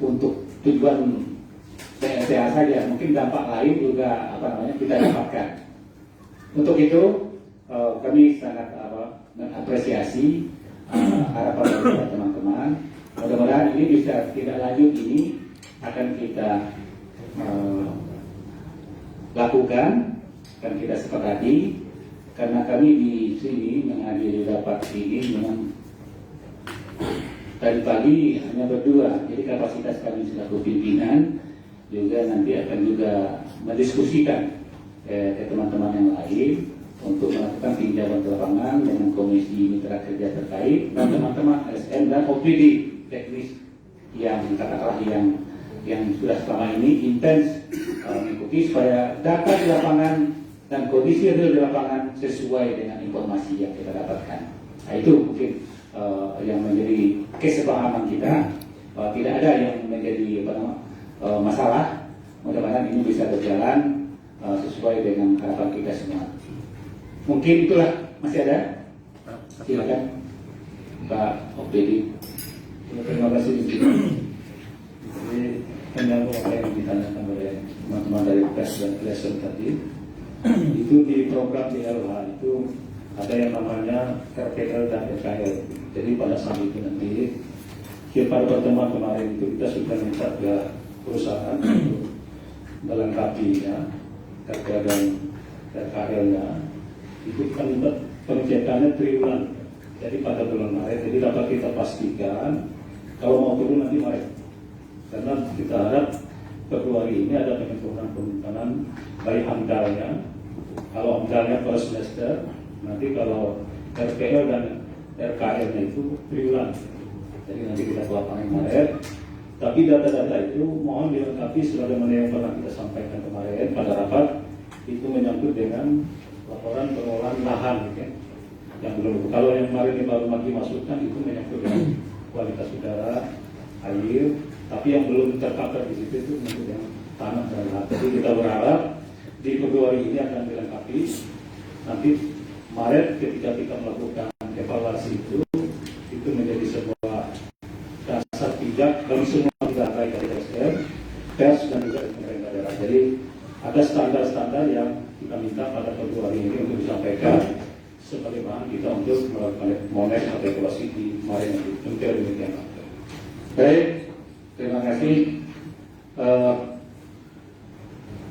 untuk tujuan PLTA saja, mungkin dampak lain juga kita dapatkan. Untuk itu kami sangat mengapresiasi harapan dari teman-teman. Mudah-mudahan ini bisa tidak lanjut, ini akan kita lakukan dan kita sepakati, karena kami di sini menghadiri rapat ini memang tadi pagi hanya berdua, jadi kapasitas kami selaku pimpinan juga nanti akan juga mendiskusikan ke teman-teman yang lain untuk melakukan tinjauan ke lapangan dengan komisi mitra kerja terkait dan teman-teman LSM dan OPD teknis yang katakanlah yang sudah selama ini intens mengikuti supaya data di lapangan dan kondisi real di lapangan sesuai dengan informasi yang kita dapatkan. Nah, itu mungkin yang menjadi kesepahaman kita, tidak ada yang menjadi masalah. Mudah-mudahan ini bisa berjalan sesuai dengan harapan kita semua. Mungkin itulah, masih ada? Silakan Pak OPD. Terima kasih. Jadi menyambung apa yang ditanyakan oleh teman-teman dari PES dan LSM tadi, itu di program di LH itu ada yang namanya RPL dan RKL. Jadi pada saat itu nanti pada pertemuan kemarin itu kita sudah minta ke perusahaan untuk melengkapi ya RPL dan RKL-nya. Itu kan pengecekannya triwulan. Jadi pada bulan Maret, jadi dapat kita pastikan kalau mau turun nanti Maret. Karena kita harap Februari ini ada penyempurnaan pemerintahan baik amdalnya. Kalau amdalnya per semester, nanti kalau RPL dan RKL-nya itu triwulan. Jadi nanti kita ke lapangan Maret, Tapi data-data itu mohon dilengkapi sebagaimana yang pernah kita sampaikan kemarin pada rapat, itu menyangkut dengan laporan pengelolaan lahan, gitu ya. Yang belum, kalau yang kemarin ini baru lagi masukkan itu menyangkut dengan kualitas udara, air, tapi yang belum tercover di situ itu menyangkut dengan tanah dan lahan. Jadi kita berharap di Februari ini akan dilengkapi. Nanti Maret ketika kita melakukan evaluasi itu menjadi sebuah dasar pijak bagi semua kita baik dari SDM, pers dan juga dari pemerintah daerah. Jadi ada standar-standar yang kita minta pada Februari ini untuk disampaikan sebagai bahan kita untuk melakukan monet atau evaluasi di Maret nanti. Demikian. Baik, terima kasih.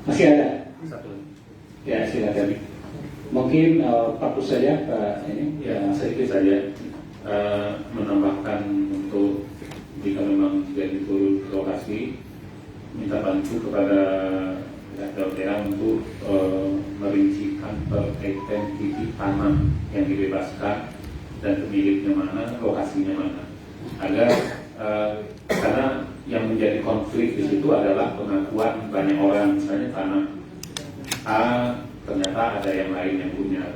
Masih ada? Satu. Ya, silakan. Mungkin fokus saja Pak ini. Ya, sedikit saja menambahkan untuk jika memang jadi turun ke lokasi, minta bantu kepada pihak LTA untuk merincikan terkait titik tanah yang dibebaskan dan pemiliknya mana, lokasinya mana, agar karena yang menjadi konflik di situ adalah pengakuan banyak orang, misalnya tanah A ternyata ada yang lain yang punya,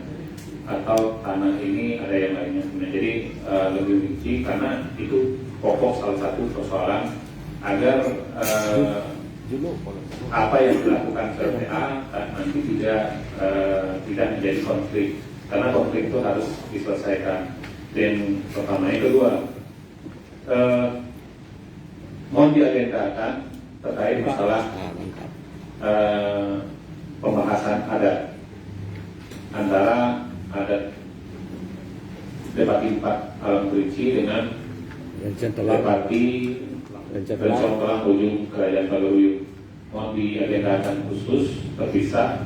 atau tanah ini ada yang lain yang punya. Jadi lebih rinci karena itu pokok salah satu persoalan agar apa yang dilakukan LTA nanti tidak menjadi konflik, karena konflik itu harus diselesaikan. Dan pertama, yang kedua, mohon diagendakan terkait masalah pembahasan adat antara adat Depati 4 Alam Kerinci dengan Depati Rencong Telang Ujung Kerajaan Pagaruyung. Mohon diagendakan khusus terpisah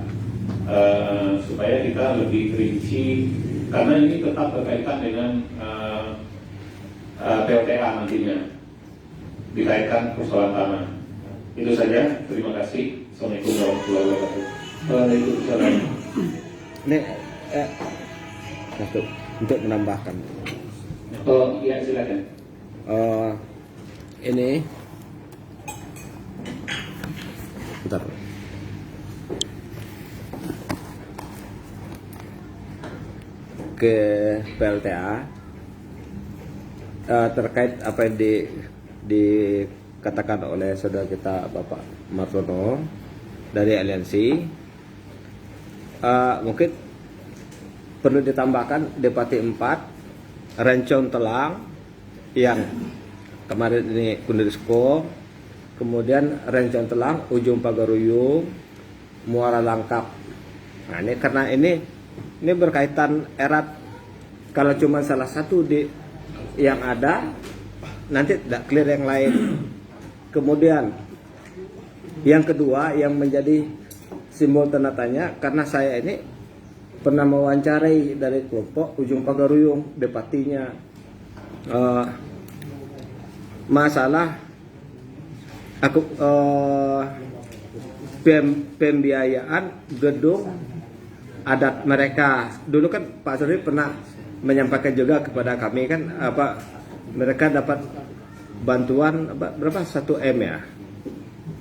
supaya kita lebih rinci, karena ini tetap berkaitan dengan PLTA nantinya, dikaitkan persoalan tanah. Itu saja, terima kasih. Assalamualaikum warahmatullahi wabarakatuh. Waalaikumsalam. Ini satu untuk menambahkan. Oh iya, silakan. Ini bentar. Ke PLTA terkait apa yang dikatakan oleh saudara kita Bapak Martono dari aliansi, mungkin perlu ditambahkan Depati 4 Rencong Telang yang kemarin ini Kunderisko, kemudian Rencong Telang Ujung Pagaruyung, Muara Langkap. Nah ini karena ini berkaitan erat. Kalau cuma salah satu yang ada, nanti tidak clear yang lain. Kemudian yang kedua yang menjadi simbol tanda tanya, karena saya ini pernah mewawancarai dari kelompok Ujung Pagaruyung, Depatinya, masalah pembiayaan gedung adat mereka. Dulu kan Pak Suri pernah menyampaikan juga kepada kami kan mereka dapat bantuan berapa 1 M ya?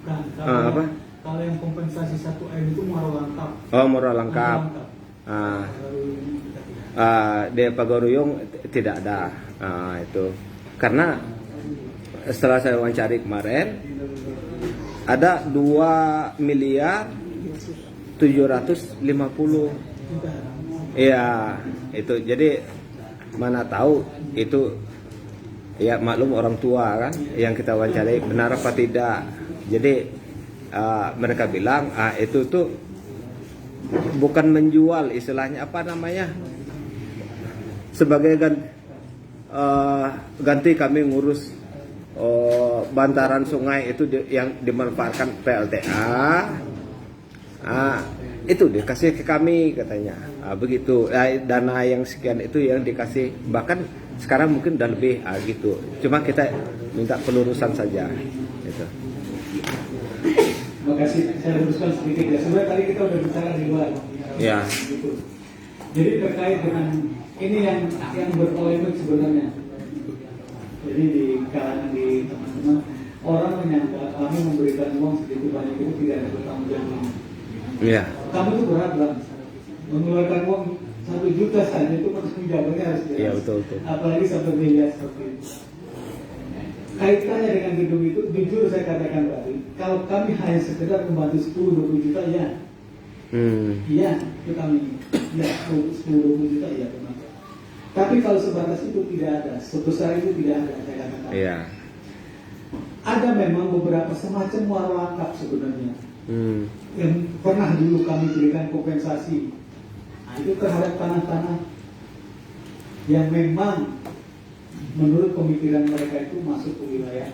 Bukan, kalau yang kompensasi 1 M itu Muara Langkap. Oh, Muara Langkap. Di Pagaruyung tidak ada. Itu karena setelah saya wawancari kemarin ada 2 miliar 750. Iya, itu jadi mana tahu itu ya, maklum orang tua kan yang kita wawancari benar apa tidak. Jadi mereka bilang itu tuh bukan menjual, istilahnya apa namanya, sebagai ganti kami ngurus bantaran sungai itu yang dimanfaatkan PLTA. Itu dikasih ke kami katanya. Begitu. Dana yang sekian itu yang dikasih, bahkan sekarang mungkin udah lebih gitu. Cuma kita minta pelurusan saja. Gitu. Terima kasih. Saya luruskan sedikit ya. Sebenarnya tadi kita udah bicara di luar. Ya. Gitu. Jadi terkait dengan ini yang berpolemik sebenarnya. Jadi di kalangan di teman-teman, orang menyangka kami memberikan uang segitu banyak itu tidak ada bertanggung jawab. Iya. Kami itu berat lah, mengeluarkan uang 1 juta saja itu pertanggung jawabannya harus jelas. Iya, betul. Apalagi sampai miliar seperti itu. Kaitannya dengan gedung itu, jujur saya katakan tadi, kalau kami hanya sekedar membantu 10-20 juta ya, iya itu kami, ya 10-20 juta ya teman. Tapi kalau sebatas itu tidak ada, sebesar itu tidak ada, saya katakan. Iya. Ada memang beberapa semacam waralangkap sebenarnya yang pernah dulu kami berikan kompensasi. Nah, itu terhadap tanah-tanah yang memang menurut pemikiran mereka itu masuk ke wilayah.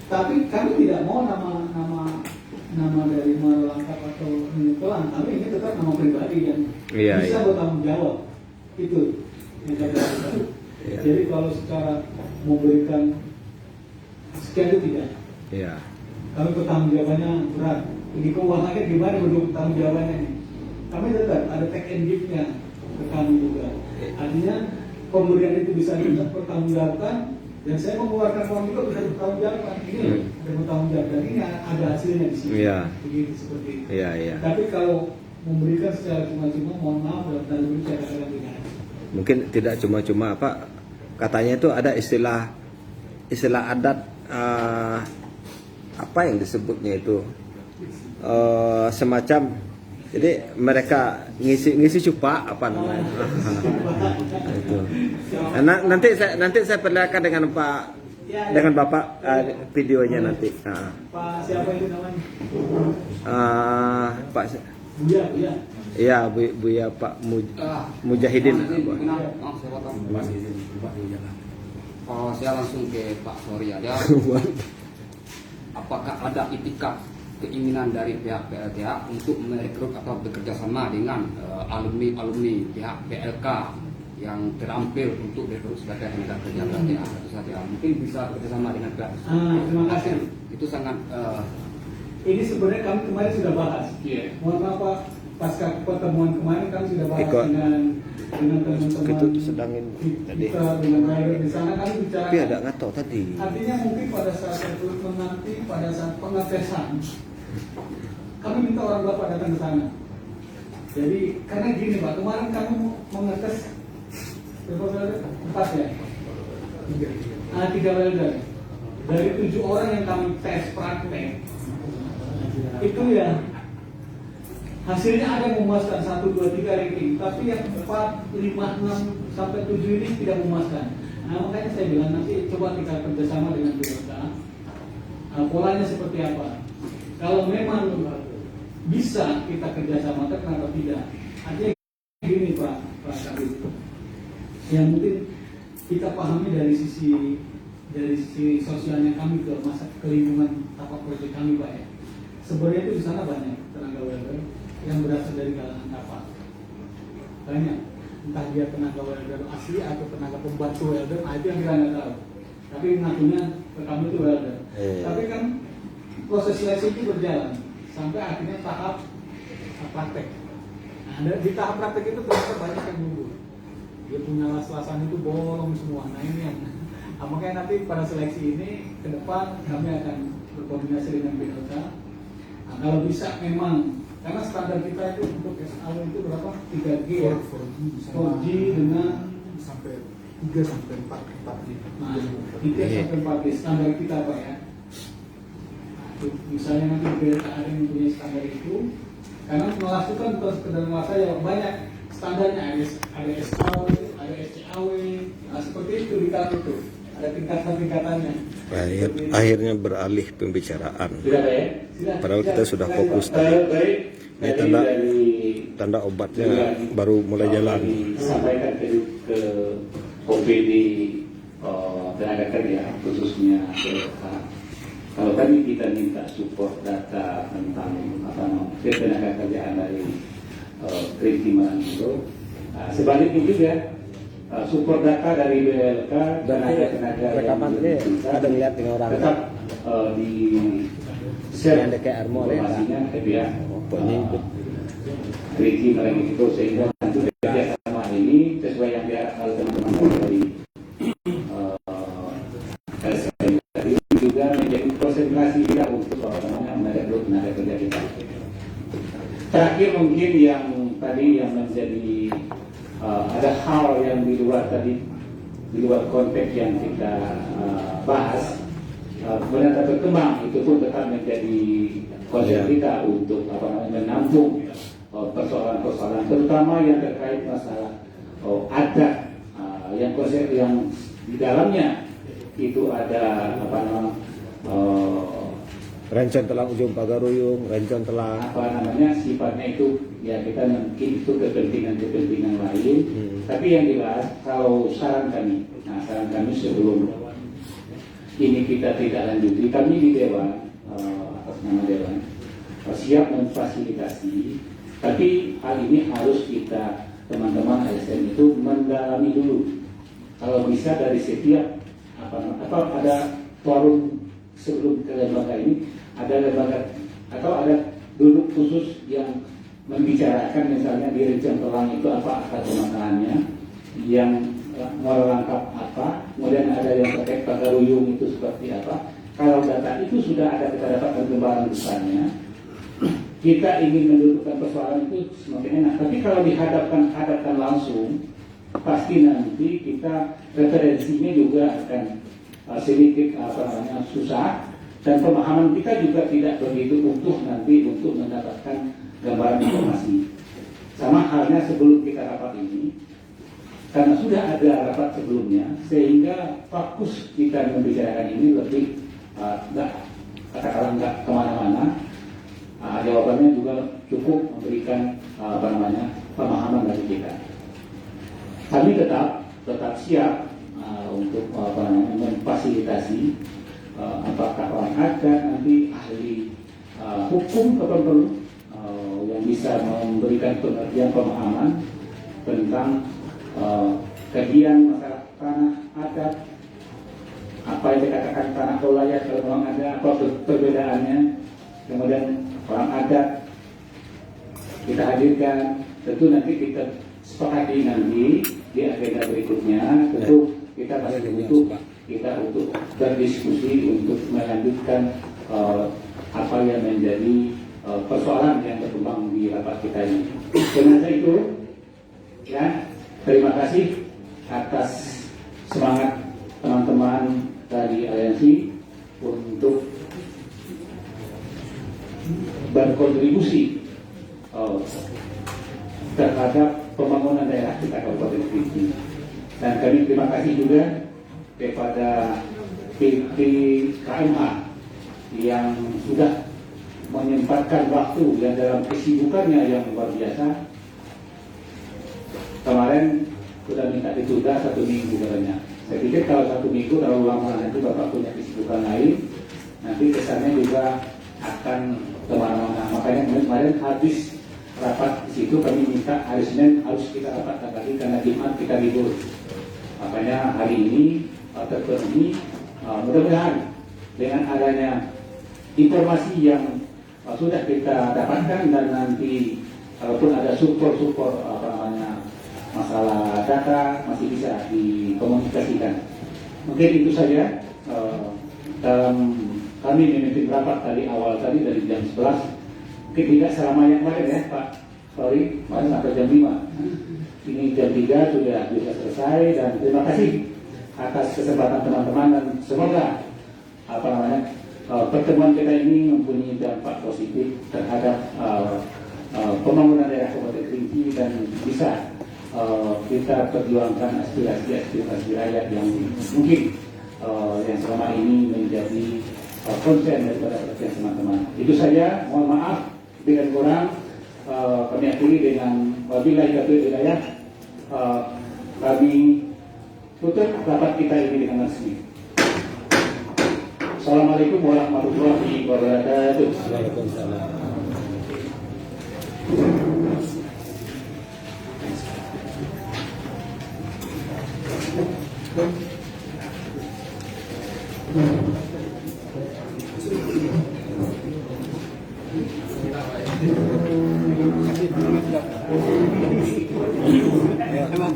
Tapi kami tidak mau nama dari waralangkap atau pelan. Kami ini tetap nama pribadi yang bisa bertanggung jawab. Itu yang saya katakan. Jadi kalau secara memberikan sekian itu tidak. Iya. Kami bertanggung jawabannya berat. Ini keuangannya gimana bentuk tanggung jawabannya ini? Kami tetap ada take and give-nya ke kami juga. Artinya pemberian itu bisa kita pertanggungjawabkan dan saya mengeluarkan uang juga bisa bertanggungjawabkan. Ini ada bertanggung jawab dan ini ada hasilnya di sini. Iya. Begitu seperti itu. Iya. Tapi kalau memberikan secara cuma-cuma, mohon maaf dalam tanda kutip saya katakan tidak. Mungkin tidak cuma-cuma apa katanya itu ada istilah adat apa yang disebutnya itu semacam jadi mereka ngisi cupa apa namanya itu. Nanti saya perlihatkan dengan Bapak videonya nanti. Pak siapa itu namanya? Pak Buya. Iya, Buya Pak Mujahidin. Saya langsung ke Pak Surya. Apakah ada itikat keinginan dari pihak PLTA untuk merekrut atau bekerja sama dengan alumni pihak PLK yang terampil untuk rekrut sebagai tenaga kerja PLTA? Itu saja. Mungkin bisa bekerjasama dengan pihak. Terima kasih. Itu sangat. Ini sebenarnya kami kemarin sudah bahas. Mohon maaf Pak, pasca pertemuan kemarin kami sudah bahas dengan teman-teman kita dengan rider di sana kami bicara. Tapi ada nggak tahu tadi. Artinya mungkin pada saat rekrutmen nanti, pada saat pengetesan, kami minta orang Bapak datang ke sana. Jadi karena gini Pak, kemarin kami mengetes berapa welder? 4 ya? 3 welder. Dari 7 orang yang kami tes praktek, itu ya hasilnya ada yang memuaskan 1, 2, 3 ranking, tapi yang 4, 5, 6 sampai 7 ini tidak memuaskan. Nah makanya saya bilang nanti coba kita kerjasama dengan PLK. Polanya seperti apa? Kalau memang bisa kita kerjasama, kenapa tidak? Artinya gini Pak Kabit, yang mungkin kita pahami dari sisi sosialnya kami ke masa kelingkungan tapak proyek kami Pak ya. Sebenarnya itu di sana banyak tenaga welder yang berasal dari kalangan kapal. Banyak, entah dia tenaga welder asli atau tenaga pembantu welder, nah itu yang kita nggak tahu. Tapi ngakunya ke kami itu welder. Tapi kan proses seleksi itu berjalan sampai akhirnya tahap praktek. Nah, di tahap praktek itu ternyata banyak yang gugur. Dia punya las-lasan itu bolong semua. Nah ini yang makanya nanti pada seleksi ini ke depan kami akan berkoordinasi dengan PLK. Nah, kalau bisa memang karena standar kita itu untuk SAW itu berapa? 3G ya? 4G dengan sampai 3 sampai 4G. Nah, 3 sampai 4G standar kita Pak ya. Nah, misalnya nanti PLK ada yang punya standar itu, karena kelas itu kan bukan sekedar kelas saja, banyak standarnya, ada SAW, ada SCAW, nah seperti itu di kelas itu. Ada tingkatan-tingkatannya. Akhirnya beralih pembicaraan. Padahal kita sudah fokus tadi. Ini tanda obatnya baru mulai jalan. Sampaikan ke OPD tenaga kerja khususnya PLK. Kalau tadi kita minta support data tentang tenaga kerjaan dari kerimpunan itu, sebaliknya juga support data dari BLK dan tenaga rekaman ini ada lihat dengan orang tetap di share yang dekat Armo informasinya ke pihak Ricky lagi itu sehingga nanti kerjasama ini sesuai yang diharapkan teman-teman dari LSM tadi juga menjadi proses konsentrasi kita untuk merekrut tenaga kerja kita. Terakhir mungkin yang tadi yang menjadi ada hal yang di luar konteks yang kita bahas, benar berkembang, itu pun tetap menjadi konsen kita untuk menampung persoalan-persoalan terutama yang terkait masalah adat, yang konsep yang di dalamnya itu ada Rencon telang ujung pagaruyung, rencon telang sifatnya itu ya kita mungkin itu kepentingan lain. Tapi yang jelas kalau saran kami sebelum ini kita tidak lanjuti, kami di Dewan atas nama Dewan siap memfasilitasi. Tapi hal ini harus kita teman-teman ASN itu mendalami dulu. Kalau bisa dari setiap atau ada forum sebelum ke lembaga ini, ada lembaga atau ada duduk khusus yang membicarakan misalnya di Rencon Telang itu apa permasalahannya, yang melengkap apa, kemudian ada yang terkait pagaruyung itu seperti apa. Kalau data itu sudah ada, kita dapatkan gambaran besarnya, kita ingin mendudukkan persoalan itu semakin enak. Tapi kalau dihadapkan langsung, pasti nanti kita referensinya juga akan sedikit susah, dan pemahaman kita juga tidak begitu utuh nanti untuk mendapatkan gambaran informasi. Sama halnya sebelum kita rapat ini, karena sudah ada rapat sebelumnya, sehingga fokus kita membicarakan ini lebih katakanlah nggak kemana-mana. Jawabannya juga cukup memberikan pemahaman dari kita. Kami tetap siap untuk memfasilitasi apakah orang adat, nanti ahli hukum tertentu yang bisa memberikan pengertian pemahaman tentang kajian masalah tanah adat, apa yang dikatakan tanah wilayah kalau memang ada apa perbedaannya, kemudian orang adat kita hadirkan. Tentu nanti kita sepakati nanti di agenda berikutnya, tentu kita masih butuh untuk berdiskusi untuk melanjutkan apa yang menjadi persoalan yang berkembang di rapat kita ini. Dengan itu, ya, terima kasih atas semangat teman-teman dari aliansi untuk berkontribusi terhadap pembangunan daerah kita Kabupaten Kerinci. Dan kami terima kasih juga kepada PT KMH yang sudah menyempatkan waktu yang dalam kesibukannya yang luar biasa. Kemarin sudah minta ditunda 1 minggu katanya. Saya pikir kalau 1 minggu terlalu lama, nanti Bapak punya kesibukan lain, nanti kesannya juga akan kemana-mana. Makanya kemarin habis rapat di situ kami minta hari Senin harus kita rapat lagi karena Jumat kita libur. Makanya hari ini terpenuhi. Mudah-mudahan dengan adanya informasi yang sudah kita dapatkan dan nanti kalaupun ada support masalah data masih bisa dikomunikasikan. Mungkin itu saja. Kami memimpin rapat tadi awal tadi dari jam 11. Mungkin tidak selama yang kemarin ya Pak. Sorry, kemarin sampai jam 5. Ini jam 3 sudah bisa selesai, dan terima kasih atas kesempatan teman-teman, dan semoga pertemuan kita ini mempunyai dampak positif terhadap pembangunan daerah Kabupaten Kerinci, dan bisa kita perjuangkan aspirasi rakyat yang mungkin yang selama ini menjadi konsen daripada perhatian teman-teman. Itu saja, mohon maaf dengan kurang. Kami akhiri dengan wabillahi taufiq hidayah. Kami tutup rapat kita ini dengan resmi. Assalamualaikum warahmatullahi wabarakatuh. Waalaikumsalam.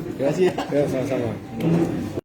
Terima kasih ya. Ya, sama-sama.